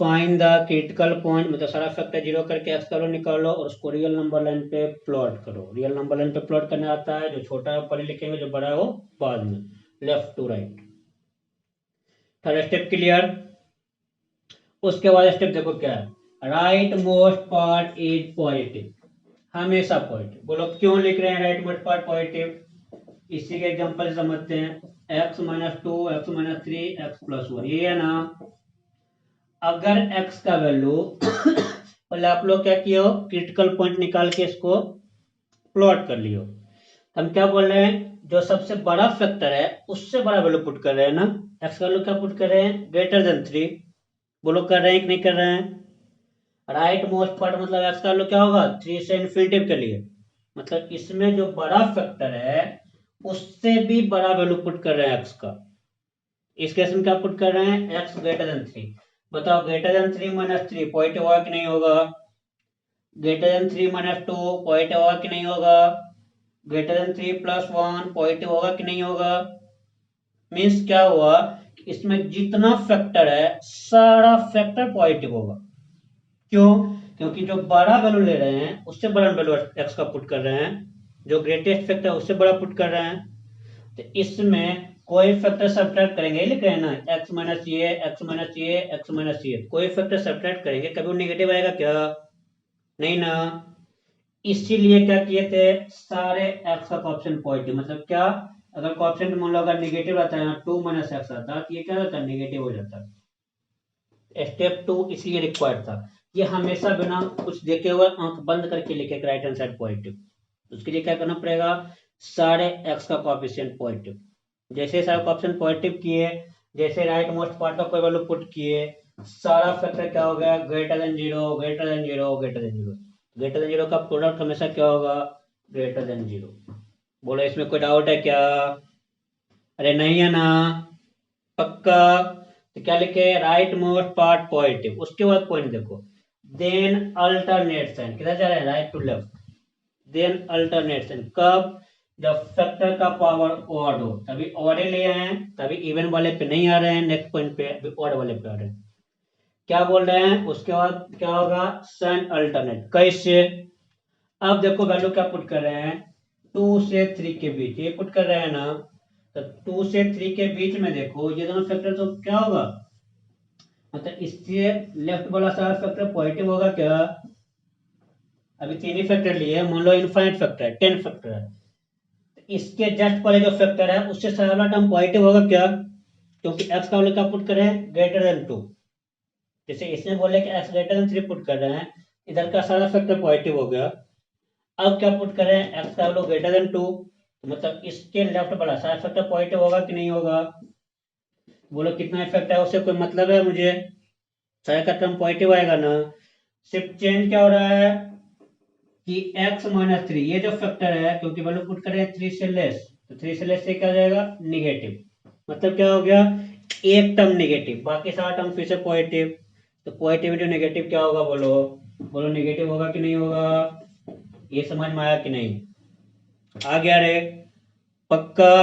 फाइंड द क्रिटिकल पॉइंट, मतलब सारा फैक्टर जीरो करके एक्स का वैल्यू निकालो और उसको रियल नंबर लाइन पे प्लॉट करो। रियल नंबर लाइन पे प्लॉट करने आता है, जो छोटा है पहले लिखेंगे, जो बड़ा है वो बाद में, left to right. Third step clear. उसके बाद स्टेप देखो क्या है, right most part is positive, हमेशा पॉजिटिव। बोलो क्यों लिख रहे हैं राइट मोस्ट पार्ट पॉजिटिव, इसी के एग्जांपल से समझते हैं। x-2, x-3, x+1, ये है ना। अगर x का वैल्यू पहले आप लोग क्या किए हो, क्रिटिकल पॉइंट निकाल के इसको प्लॉट कर लियो। हम क्या बोल रहे हैं, जो सबसे बड़ा फैक्टर है उससे बड़ा वैल्यू पुट कर रहे हैं ना। x का वैल्यू क्या पुट कर रहे हैं, ग्रेटर देन 3। बोलो कर रहे हैं कि नहीं कर रहे हैं। राइट मोस्ट पार्ट मतलब x का वैल्यू क्या होगा, 3 से इन्फिनिटी के लिए, मतलब इसमें जो बड़ा फैक्टर है उससे भी बड़ा वैल्यू पुट कर रहे हैं x का। इस केस में क्या पुट कर रहे हैं, x ग्रेटर देन 3। बताओ ग्रेटर देन 3 माइनस 3 पॉजिटिव होगा कि नहीं होगा, ग्रेटर देन 3 माइनस 2 पॉजिटिव होगा कि नहीं होगा, ग्रेटर देन 3 प्लस 1 पॉजिटिव होगा कि नहीं होगा। मीन्स क्या हुआ, इसमें जितना फैक्टर है सारा फैक्टर पॉजिटिव होगा। क्यों, क्योंकि जो बड़ा वैल्यू ले रहे हैं उससे बड़ा वैल्यू एक्स का पुट कर रहे हैं, जो ग्रेटेस्ट फैक्टर उससे बड़ा पुट कर रहे हैं। तो इसमें कोई फैक्टर सब्ट्रैक्ट करेंगे, लिख रहे हैं ना, एक्स माइनस ये, एक्स माइनस ये, एक्स माइनस ये, कोई फैक्टर सब्ट्रैक्ट करेंगे कभी वो नेगेटिव आएगा क्या, नहीं ना। इसीलिए क्या किए थे, सारे एक्स का ऑप्शन पॉजिटिव, मतलब क्या, अगर ऑप्शन मान लो अगर निगेटिव आता है, 2 माइनस एक्स आता तो ये क्या होता है, नेगेटिव हो जाता। स्टेप 2 इसलिए रिक्वायर्ड था, ये हमेशा बिना कुछ देखे हुए आंख बंद करके लिखे राइट हैंड साइड पॉजिटिव। उसके लिए क्या करना पड़ेगा, सारे एक्स का कोएफिशिएंट पॉजिटिव। जैसे सारे ऑप्शन पॉजिटिव किए, जैसे राइट मोस्ट पार्ट का कोई वैल्यू पुट किए, सारा फैक्टर क्या हो गया, greater than zero, greater than zero, greater than zero. Greater than zero का प्रोडक्ट हमेशा क्या होगा, ग्रेटर देन जीरो। बोलो इसमें कोई डाउट है क्या, अरे नहीं है ना, पक्का। तो क्या लिखे, राइट मोस्ट पार्ट पॉजिटिव। उसके बाद पॉइंट देखो, देन अल्टरनेट साइन, किधर जा रहे हैं, right to left. Then alternate sign कब, जब फैक्टर का पावर ऑड हो, तभी ऑड ले आए हैं, तभी इवन वाले पे नहीं आ रहे हैं, नेक्स्ट पॉइंट पे अभी ऑड वाले पे आ रहे हैं। क्या बोल रहे हैं, उसके बाद क्या होगा, साइन अल्टरनेट कैसे। अब देखो वैल्यू क्या पुट कर रहे हैं, 2 से 3 के बीच, ये पुट कर रहे हैं ना। तो 2 से 3 के बीच में देखो ये दोनों फैक्टर, तो क्या होगा, मतलब इससे लेफ्ट वाला सारा फैक्टर पॉजिटिव होगा क्या। अभी 3 ही फैक्टर लिए, मान लो इनफाइनाइट फैक्टर है, 10 फैक्टर है, तो इसके जस्ट पहले जो फैक्टर है उससे सारा वाला टर्म पॉजिटिव होगा क्या, क्योंकि एक्स का वैल्यू क्या पुट करें, ग्रेटर देन 2। जैसे इसमें बोले कि एक्स ग्रेटर देन 3 पुट कर रहे हैं, इधर का सारा फैक्टर पॉजिटिव हो गया। अब क्या पुट करें, एक्स का वैल्यू ग्रेटर देन 2, मतलब इसके लेफ्ट वाला सारा फैक्टर पॉजिटिव होगा कि नहीं होगा। बोलो कितना इफेक्ट है उससे कोई मतलब है मुझे, सारे का टर्म पॉजिटिव आएगा ना। सिर्फ चेंज क्या हो रहा है कि x माइनस 3, ये जो फैक्टर है, क्योंकि वैल्यू पुट करें 3 से लेस, तो 3 से लेस से क्या हो जाएगा, निगेटिव। मतलब क्या हो गया, एक टर्म निगेटिव, बाकी सारा टर्म फिर से पॉजिटिव। तो पॉजिटिव इंटू नेगेटिव क्या होगा, बोलो, बोलो नेगेटिव होगा कि नहीं होगा। ये समझ में आया कि नहीं, आ गया रे, पक्का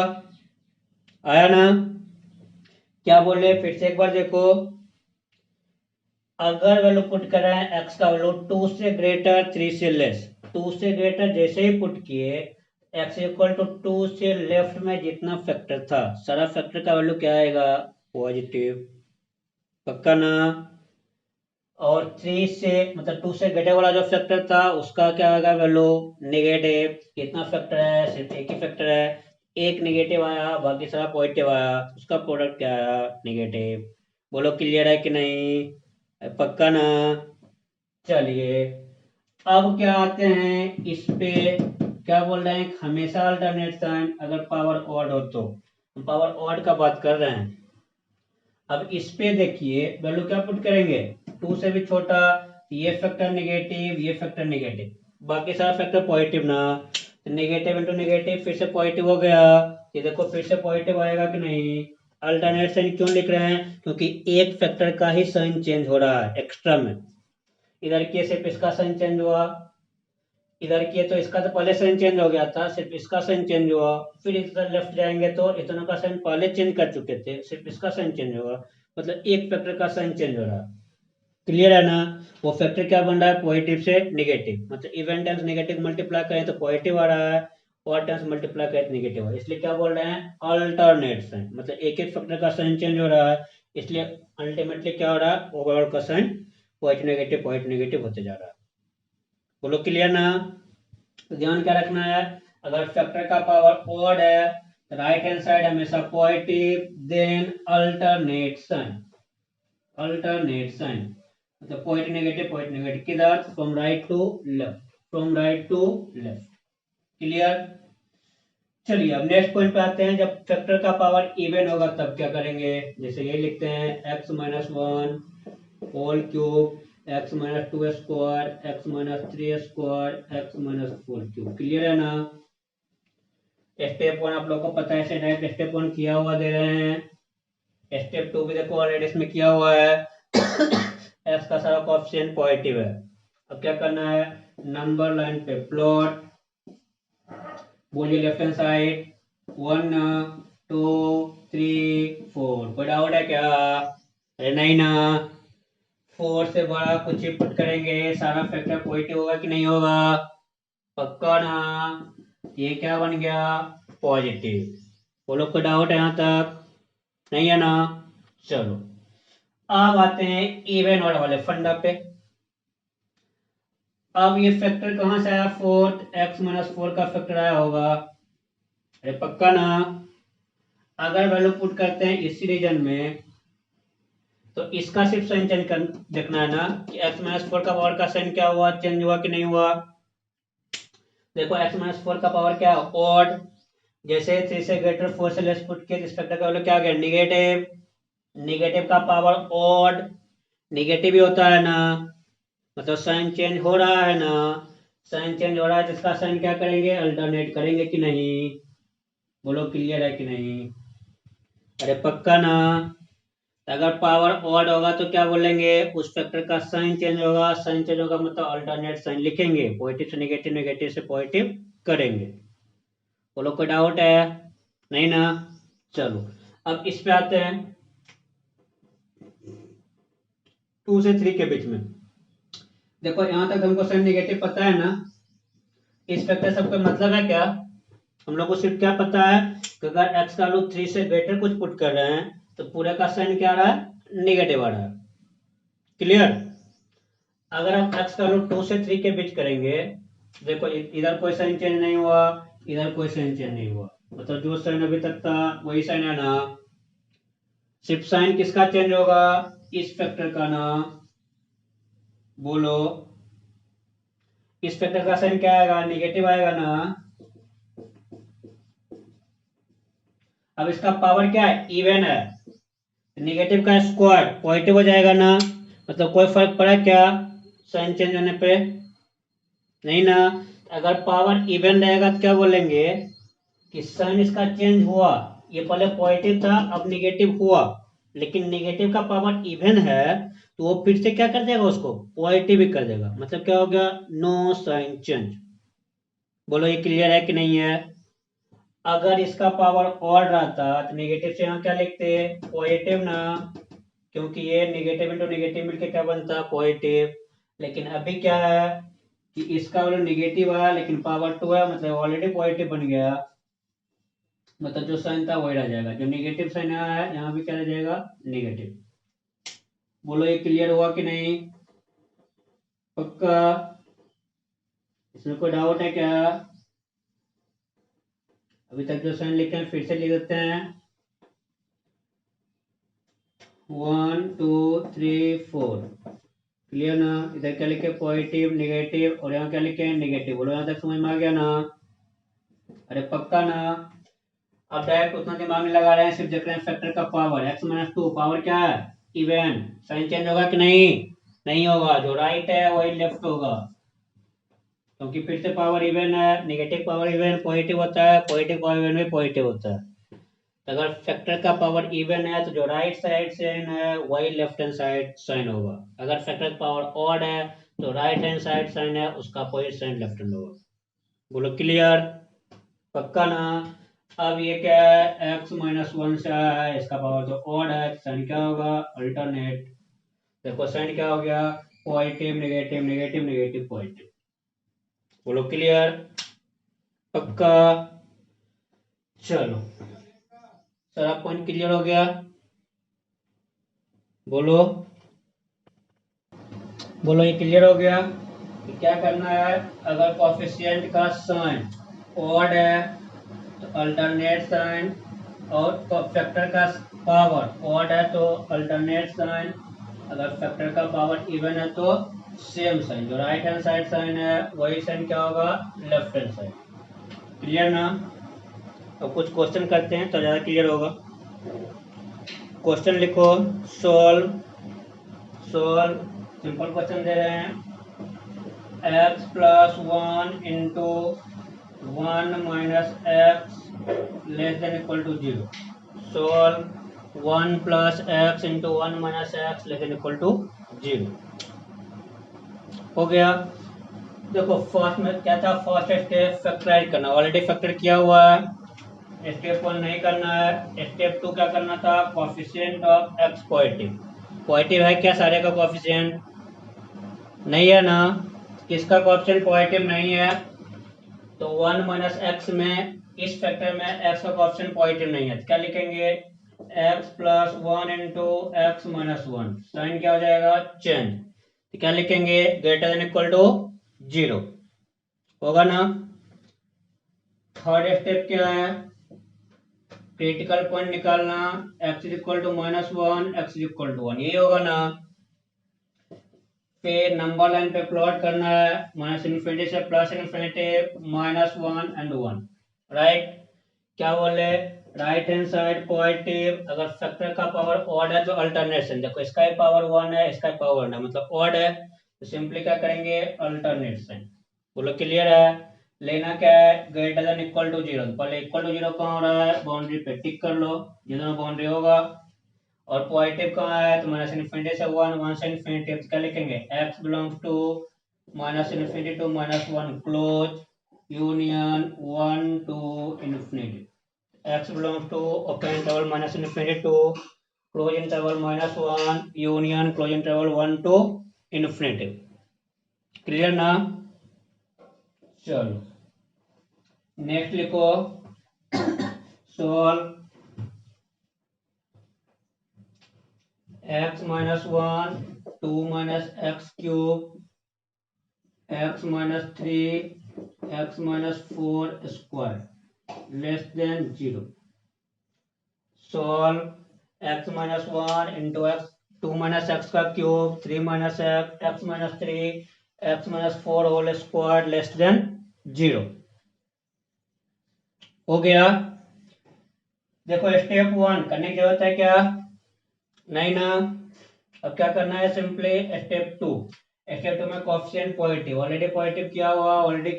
आया ना। क्या बोले फिर से एक बार देखो, अगर वैल्यू पुट कर रहे हैं एक्स का वैल्यू 2 से ग्रेटर 3 से लेस, 2 से ग्रेटर जैसे ही पुट किए, एक्स इक्वल टू 2 से लेफ्ट में जितना फैक्टर था सारा फैक्टर का वैल्यू क्या आएगा, पॉजिटिव, पक्का ना। और 3 से मतलब 2 से ग्रेटर वाला जो फैक्टर था उसका क्या आएगा वैल्यू, नेगेटिव। कितना फैक्टर है, सिर्फ एक ही फैक्टर है, एक नेगेटिव आया बाकी सारा पॉजिटिव आया, उसका प्रोडक्ट क्या आया, नेगेटिव। बोलो क्लियर है कि नहीं, पक्का ना। चलिए अब क्या आते हैं इस पे, क्या बोल रहे हैं, हमेशा अल्टरनेट साइन अगर पावर ऑड हो तो, हम पावर ऑड का बात कर रहे हैं। अब इस पे देखिए वैल्यू क्या पुट करेंगे, 2 से भी छोटा, ये फैक्टर नेगेटिव, ये फैक्टर नेगेटिव, बाकी सारा फैक्टर पॉजिटिव ना। नेगेटिव इंटू नेगेटिव फिर से पॉजिटिव हो गया, ये देखो फिर से पॉजिटिव आएगा कि नहीं। अल्टरनेट साइन क्यों लिख रहे हैं, क्योंकि एक फैक्टर का ही साइन चेंज हो रहा है एक्स्ट्रा में, इधर के सिर्फ इसका साइन चेंज हुआ, इधर किए तो इसका तो पहले साइन चेंज हो गया था, सिर्फ इसका साइन चेंज हुआ। फिर इधर लेफ्ट जाएंगे तो इतना का साइन पहले चेंज कर चुके थे, सिर्फ इसका साइन चेंज होगा, मतलब एक फैक्टर का साइन चेंज हो रहा है। क्लियर है ना? वो फैक्टर क्या बन रहा है, पॉजिटिव से निगेटिव, मतलब इवन टाइम्स निगेटिव मल्टीप्लाई करें तो पॉजिटिव आ रहा है, और टाइम्स मल्टीप्लाई करें तो निगेटिव आ रहा है। इसलिए क्या बोल रहे हैं, अल्टरनेट साइन, मतलब एक एक फैक्टर का साइन चेंज हो रहा है, इसलिए अल्टीमेटली क्या हो रहा है, ओवरऑल का साइन पॉजिटिव नेगेटिव होते जा रहा है। बोलो क्लियर ना? तो ध्यान क्या रखना है, अगर फैक्टर का पावर ऑड है तो राइट हैंड साइड हमेशा पॉजिटिव, देन अल्टरनेट साइन, मतलब पॉजिटिव नेगेटिव किधर, from right to left, from right to left. Clear? चलिए अब नेक्स्ट पॉइंट पे आते हैं, जब फैक्टर का पावर इवन होगा तब क्या करेंगे, जैसे ये लिखते हैं x-1 whole cube, x-2 square, x-3 square, x-4 cube. Clear है ना? स्टेप 1 आप लोगों को पता है, ऐसे डायरेक्ट स्टेप 1 किया हुआ दे रहे हैं। स्टेप 2 भी देखो ऑलरेडी इसमें किया हुआ है। x का सारा कोएफिशिएंट पॉजिटिव है। अब क्या करना है, नंबर लाइन पे प्लॉट, बोलिए लेफ्ट हैंड साइड 1 2 3 4। कोई डाउट है क्या? अरे नहीं ना, 4 से बड़ा कुछ ही पुट करेंगे सारा फैक्टर पॉजिटिव होगा कि नहीं होगा? पक्का ना? ये क्या बन गया, पॉजिटिव। बोलो कोई डाउट है यहाँ तक? नहीं है ना? चलो अब आते हैं इवन ऑड वाले फंडा पे। अब ये फैक्टर कहां से आया, फोर्थ, x-4 का फैक्टर आया होगा। अरे पक्का ना? अगर वैल्यू पुट करते हैं इसी रीजन में तो इसका सिर्फ साइन चेंज कर देखना है ना, कि x-4 का पावर का साइन क्या हुआ, चेंज हुआ कि नहीं हुआ। देखो x-4 का पावर क्या है, ऑड, जैसे 3 से ग्रेटर 4 से लेस पुट किया, इस फैक्टर का वैल्यू क्या आ गया, निगेटिव। निगेटिव का पावर ऑड निगेटिव ही होता है ना, मतलब साइन चेंज हो रहा है ना। साइन चेंज हो रहा है तो इसका साइन क्या करेंगे, अल्टरनेट करेंगे कि नहीं? बोलो क्लियर है कि नहीं? अरे पक्का ना? अगर पावर ऑड होगा तो क्या बोलेंगे, उस फैक्टर का साइन चेंज होगा, साइन चेंज होगा मतलब अल्टरनेट साइन लिखेंगे, पॉजिटिव से नेगेटिव, नेगेटिव से पॉजिटिव करेंगे। बोलो कोई डाउट है? नहीं ना? चलो अब इस पे आते हैं 2 से 3 के बीच में। देखो यहां तक हमको साइन नेगेटिव पता है ना, इस फैक्टर सबका मतलब है क्या, हम लोग को सिर्फ क्या पता है कि अगर x का वैल्यू 3 से ग्रेटर कुछ पुट कर रहे हैं तो पूरे का साइन क्या आ रहा है, नेगेटिव आ रहा है। क्लियर? अगर हम x का वैल्यू 2 से 3 के बीच करेंगे, देखो इधर कोई साइन चेंज नहीं हुआ, इधर कोई साइन चेंज नहीं हुआ, मतलब जो साइन अभी तक था वही साइन है ना। सिर्फ साइन किसका चेंज होगा, इस फैक्टर का ना। बोलो इस फैक्टर का साइन क्या आएगा, निगेटिव आएगा ना। अब इसका पावर क्या है, इवन है, निगेटिव का स्क्वायर पॉजिटिव हो जाएगा ना, मतलब कोई फर्क पड़ा क्या साइन चेंज होने पे? नहीं ना। अगर पावर इवन रहेगा तो क्या बोलेंगे कि साइन इसका चेंज हुआ, ये पहले पॉजिटिव था अब निगेटिव हुआ, लेकिन निगेटिव का पावर इवन है तो वो फिर से क्या कर देगा, उसको पॉजिटिव ही कर देगा, मतलब क्या हो गया, नो साइन चेंज। बोलो ये क्लियर है कि नहीं है? अगर इसका पावर ऑड रहता तो नेगेटिव से यहाँ क्या लिखते, पॉजिटिव ना, क्योंकि ये नेगेटिव इंटू नेगेटिव मिलके क्या बनता है, पॉजिटिव। लेकिन अभी क्या है कि इसका वाला नेगेटिव आया लेकिन पावर 2 है, मतलब ऑलरेडी पॉजिटिव बन गया, मतलब जो साइन था वही रह जाएगा, जो नेगेटिव साइन आया है यहाँ भी क्या रह जाएगा, नेगेटिव। बोलो ये क्लियर हुआ कि नहीं? पक्का? इसमें कोई डाउट है क्या? अभी तक जो साइन लिखे हैं फिर से लिख देते हैं, 1 2 3 4। क्लियर ना? इधर क्या लिखे, पॉजिटिव नेगेटिव, और यहाँ क्या लिखे, नेगेटिव। बोलो यहाँ तक समझ में आ गया ना? अरे पक्का ना? अब डायरेक्ट उतना दिमाग में लगा रहे हैं, सिर्फ देख रहे हैं फैक्टर का पावर, x-2 पावर क्या है, इवन। साइन चेंज होगा कि नहीं? नहीं होगा, जो राइट है वही लेफ्ट होगा, क्योंकि फिर से पावर इवन है, नेगेटिव पावर इवन पॉजिटिव होता है, पॉजिटिव पावर इवन भी पॉजिटिव होता है। तो अगर फैक्टर का पावर इवन है तो जो राइट साइड साइन है वही लेफ्ट हैंड साइड साइन होगा, अगर फैक्टर का पावर ऑड है तो राइट हैंड साइड साइन है उसका अपोजिट साइन लेफ्ट हैंड होगा। बोलो क्लियर, पक्का ना। अब ये क्या है, x -1 से आया है, इसका पावर तो ऑड है, साइन क्या होगा, अल्टरनेट। देखो साइन क्या हो गया, positive negative negative negative positive. बोलो क्लियर, पक्का। चलो सारा पॉइंट क्लियर हो गया, बोलो बोलो ये क्लियर हो गया। तो क्या करना है, अगर कोफिशिएंट का साइन ऑड है तो अल्टरनेट साइन, और फैक्टर का पावर ऑड है तो अल्टरनेट साइन, अगर फैक्टर का पावर इवन है तो सेम साइन। जो राइट हैंड साइड साइन है वही साइन क्या होगा, लेफ्ट हैंड साइड। क्लियर ना। अब कुछ क्वेश्चन करते हैं तो ज़्यादा क्लियर होगा। क्वेश्चन लिखो, सोल्व सोल्व। सिंपल क्वेश्चन दे रहे हैं, x + 1 × 1 - x < 0। Solve 1 + x × 1 - x < 0। हो गया। देखो फर्स्ट में क्या था, फर्स्ट स्टेप फैक्टराइज करना, ऑलरेडी फैक्टर किया हुआ है। स्टेप 1 नहीं करना है। स्टेप 2 क्या करना था, coefficient of x positive. Positive है क्या सारे का कोएफिशिएंट, नहीं है ना। किसका कोएफिशिएंट पॉजिटिव नहीं है, तो 1 - x में इस फैक्टर में x का कोएफिशिएंट पॉजिटिव नहीं है, तो क्या लिखेंगे, x + 1 × x - 1, साइन क्या हो जाएगा, चेंज। तो क्या लिखेंगे, > 0 होगा ना। थर्ड स्टेप क्या है, क्रिटिकल पॉइंट निकालना, x = -1 x = 1, यही होगा ना। फिर नंबर लाइन पे प्लॉट करना है, -∞ से +∞, -1 and 1, राइट। क्या बोले, राइट हैंड साइड पॉजिटिव, अगर फैक्टर का पावर ऑड है तो अल्टरनेशन। देखो इसका ही पावर 1 है, इसका ही पावर 1 है, मतलब ऑड है, तो सिंपली क्या करेंगे, अल्टरनेशन। बोलो क्लियर है। लेना क्या है, > 0। पहले =0 कहाँ हो रहा है, बाउंड्री पे टिक कर लो, जितना बाउंड्री होगा। और पॉजिटिव कहाँ है, तो -∞ से 1 1 से ∞, क्या लिखेंगे, x belongs to -∞ to -1 close union 1 to ∞। x belongs to open interval -∞ to close interval -1 union close interval 1 to ∞। Clear ना। चलो नेक्स्ट लिखो, solve x - 1 2 - x³ x - 3 x - 4 square < 0। Solve x - 1 × x 2 - x का cube 3 - x x - 3 x - 4 whole square < 0 हो गया। देखो step 1 करने की जरूरत है क्या, नहीं ना। अब क्या करना है, सिंपली स्टेप 2। स्टेप 2 में कोएफिशिएंट पॉजिटिव, ऑलरेडी पॉजिटिव किया हुआ, ऑलरेडी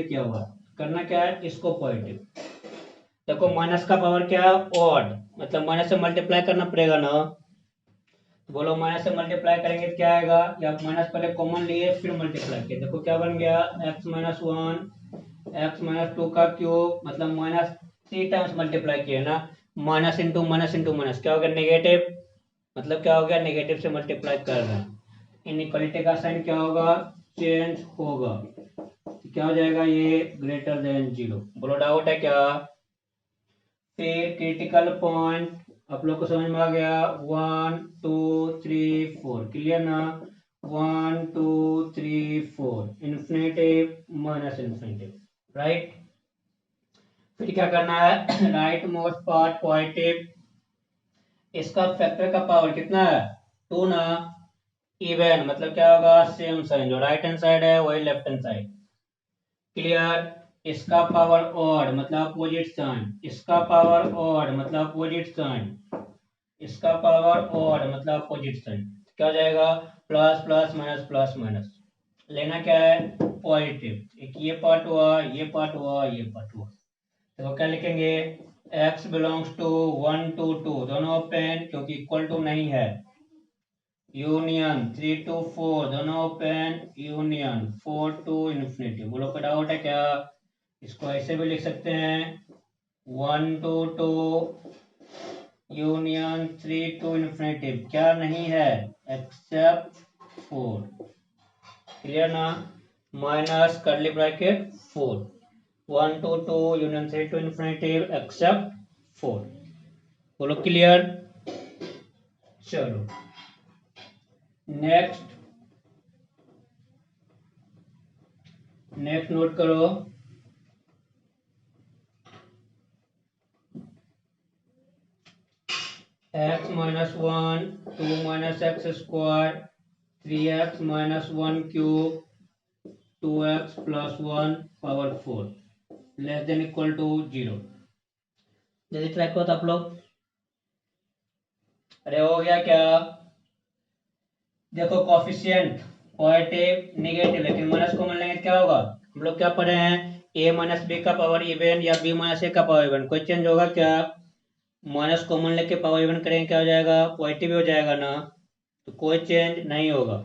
किया हुआ। करना क्या है, इसको पॉजिटिव। देखो माइनस का पावर क्या है, ऑड, मतलब माइनस से मल्टीप्लाई करना पड़ेगा ना। तो बोलो माइनस से मल्टीप्लाई करेंगे तो क्या आएगा, या माइनस पहले कॉमन लिए फिर मल्टीप्लाई किया, देखो क्या बन गया, x - 1 x - 2 का क्यूब, मतलब -3 टाइम्स मल्टीप्लाई किए ना, माइनस इंटू माइनस क्या हो गया, नेगेटिव, मतलब क्या हो गया, नेगेटिव से मल्टीप्लाई कर रहे हैं। इनइक्वालिटी का साइन क्या होगा, चेंज होगा, तो क्या हो जाएगा, ये < 0। बोलो डाउट है क्या। फिर क्रिटिकल पॉइंट आप लोग को समझ में आ गया, 1 2 3 4, क्लियर ना। 1 2 3 4 इन्फिनिटिव -∞, राइट। फिर क्या करना है, राइट मोस्ट पार्ट पॉजिटिव, इसका फैक्टर का पावर कितना है, 2 ना, इवन मतलब क्या होगा, सेम साइन, जो राइट हैंड साइड है वही लेफ्ट हैंड साइड। क्लियर। इसका पावर ऑड मतलब अपोजिट साइन, इसका पावर ऑड मतलब अपोजिट साइन, इसका पावर ऑड मतलब अपोजिट साइन, क्या हो जाएगा, प्लस माइनस। लेना क्या है, पॉजिटिव। एक ये पार्ट हुआ, ये पार्ट हुआ, ये पार्ट हुआ, तो क्या लिखेंगे, x belongs to 1 to 2, दोनों ओपन क्योंकि इक्वल टू नहीं है, यूनियन 3 to 4 दोनों ओपन, यूनियन 4 to इन्फिनिटी। बोलो कोई डाउट है क्या? इसको ऐसे भी लिख सकते हैं 1 to 2 यूनियन 3 to इन्फिनिटी, क्या नहीं है एक्सेप्ट 4। क्लियर ना? Minus curly bracket 4, 1 to 2 union 3 to infinity except 4। बोलो क्लियर? चलो नेक्स्ट नोट करो। x minus 1 2 minus x square 3x minus 1 cube 2x plus 1 power 4 less than equal to 0। जल्दी try करो तो आप लोग। अरे हो गया क्या? देखो कॉफिशिएंट पॉजिटिव नेगेटिव, लेकिन माइनस कॉमन लेंगे क्या होगा? हम लोग क्या पढ़े हैं? a माइनस बी का पावर इवन या b माइनस ए का पावर इवन। कोई चेंज होगा क्या? माइनस कॉमन लेके पावर इवन करेंगे क्या हो जाएगा? पॉजिटिव हो जाएगा ना, तो कोई चेंज नहीं होगा।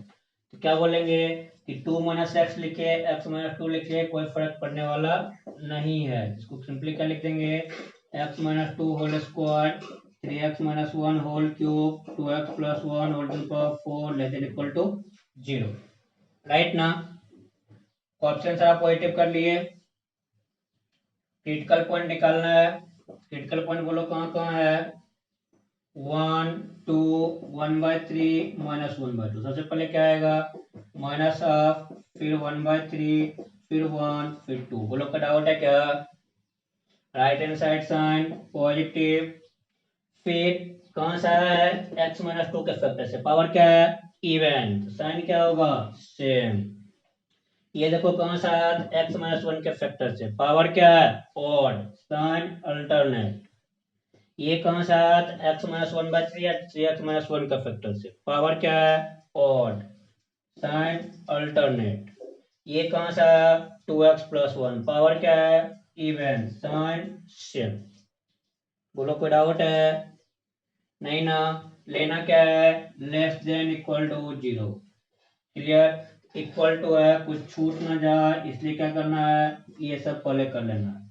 तो क्या बोलेंगे कि 2 माइनस एक्स लिखे, x माइनस 2 लिखे, कोई फर्क पड़ने वाला नहीं है। इसको सिंपली क्या लिख देंगे? x minus 2 whole square 3x minus 1 whole cube 2x plus 1 whole to power 4 less than equal to 0। Right ना? ऑप्शन सारा पॉजिटिव कर लिए। क्रिटिकल पॉइंट निकालना है। क्रिटिकल पॉइंट बोलो कहाँ कहाँ है? 1 2 1/3 माइनस 1/2। सबसे पहले क्या आएगा? माइनस हाफ, फिर 1/3, फिर 1, फिर 2। बोलो का डाउट है क्या? Right hand side sign positive, फिर कौन सा है? x माइनस 2 के फैक्टर से। पावर क्या है? इवन, साइन क्या होगा? सेम। ये देखो कौन सा है? x माइनस 1 के फैक्टर से। पावर क्या है? Odd, sign alternate. ये कौन सा है? x माइनस 1/3 या 3x माइनस 1 का फैक्टर से। पावर क्या है? Odd, sign alternate. ये कौन सा है? 2x plus 1। पावर क्या है? Even, sign same. बोलो कोई डाउट है? नहीं ना? लेना क्या है? Less than equal to 0। Clear? Equal to है, कुछ छूट ना जाए, इसलिए क्या करना है? ये सब पहले कर लेना है।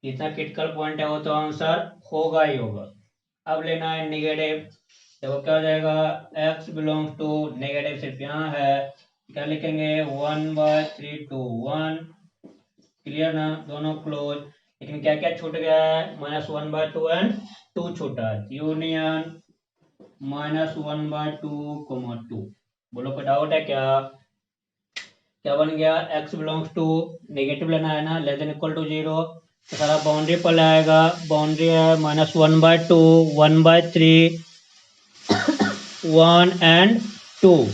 जितना क्रिटिकल पॉइंट है वो तो आंसर होगा ही होगा। अब लेना है नेगेटिव। देखो क्या हो जाएगा? x बिलोंग्स टू नेगेटिव सिर्फ यहाँ है, क्या लिखेंगे? 1/3 to 1। क्लियर ना? दोनों क्लोज। लेकिन क्या क्या छूट गया है? -1/2 एंड 2 छूटा है। यूनियन -1/2, 2। बोलो कोई डाउट है क्या? क्या बन गया? x बिलोंग्स टू नेगेटिव लेना है ना, लेस देन इक्वल टू 0। तो सारा बाउंड्री पर आएगा। बाउंड्री है -1/2 1/3 1 एंड 2।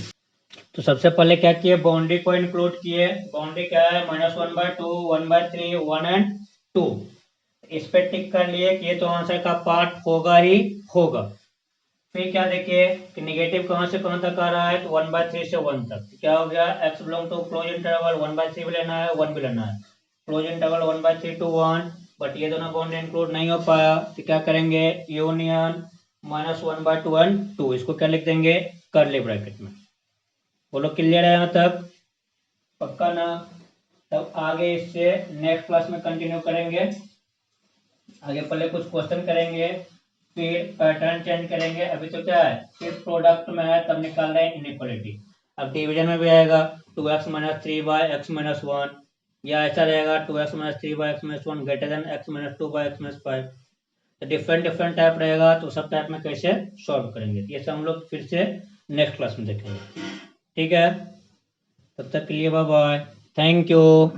तो सबसे पहले क्या किए? बाउंड्री को इंक्लूड किए। बाउंड्री क्या है? -1/2 1/3 1 एंड 2। इस पे टिक कर लिए कि ये तो आंसर का पार्ट होगा ही होगा। फिर क्या देखिए कि नेगेटिव कहां से कहां तक आ रहा है? तो 1/3 से 1 तक। तो क्या हो गया? x belong to close interval 1/3 भी लेना है, 1 भी लेना है। क्लोज इंटरवल 1/3 to 1, बट ये दोनों बाउंड्री इंक्लूड नहीं हो पाया, तो क्या करेंगे? Union -1/2 and 2। इसको क्या लिख देंगे? कर्ली ब्रैकेट में। बोलो क्लियर है यहाँ तक? पक्का ना? तब आगे इससे नेक्स्ट क्लास में कंटिन्यू करेंगे। आगे पहले कुछ क्वेश्चन करेंगे, फिर पैटर्न चेंज करेंगे। अभी तो क्या है? सिर्फ प्रोडक्ट में है, तब निकाल रहे हैं इनइक्वालिटी। अब डिवीजन में भी आएगा 2x माइनस 3/x माइनस 1, या ऐसा रहेगा 2x minus 3/x minus 1 greater than x minus 2/x minus 5। तो डिफरेंट डिफरेंट टाइप रहेगा, तो सब टाइप में कैसे सॉल्व करेंगे ये सब हम लोग फिर से नेक्स्ट क्लास में देखेंगे। ठीक है? तब तक के लिए बाय बाय, थैंक यू।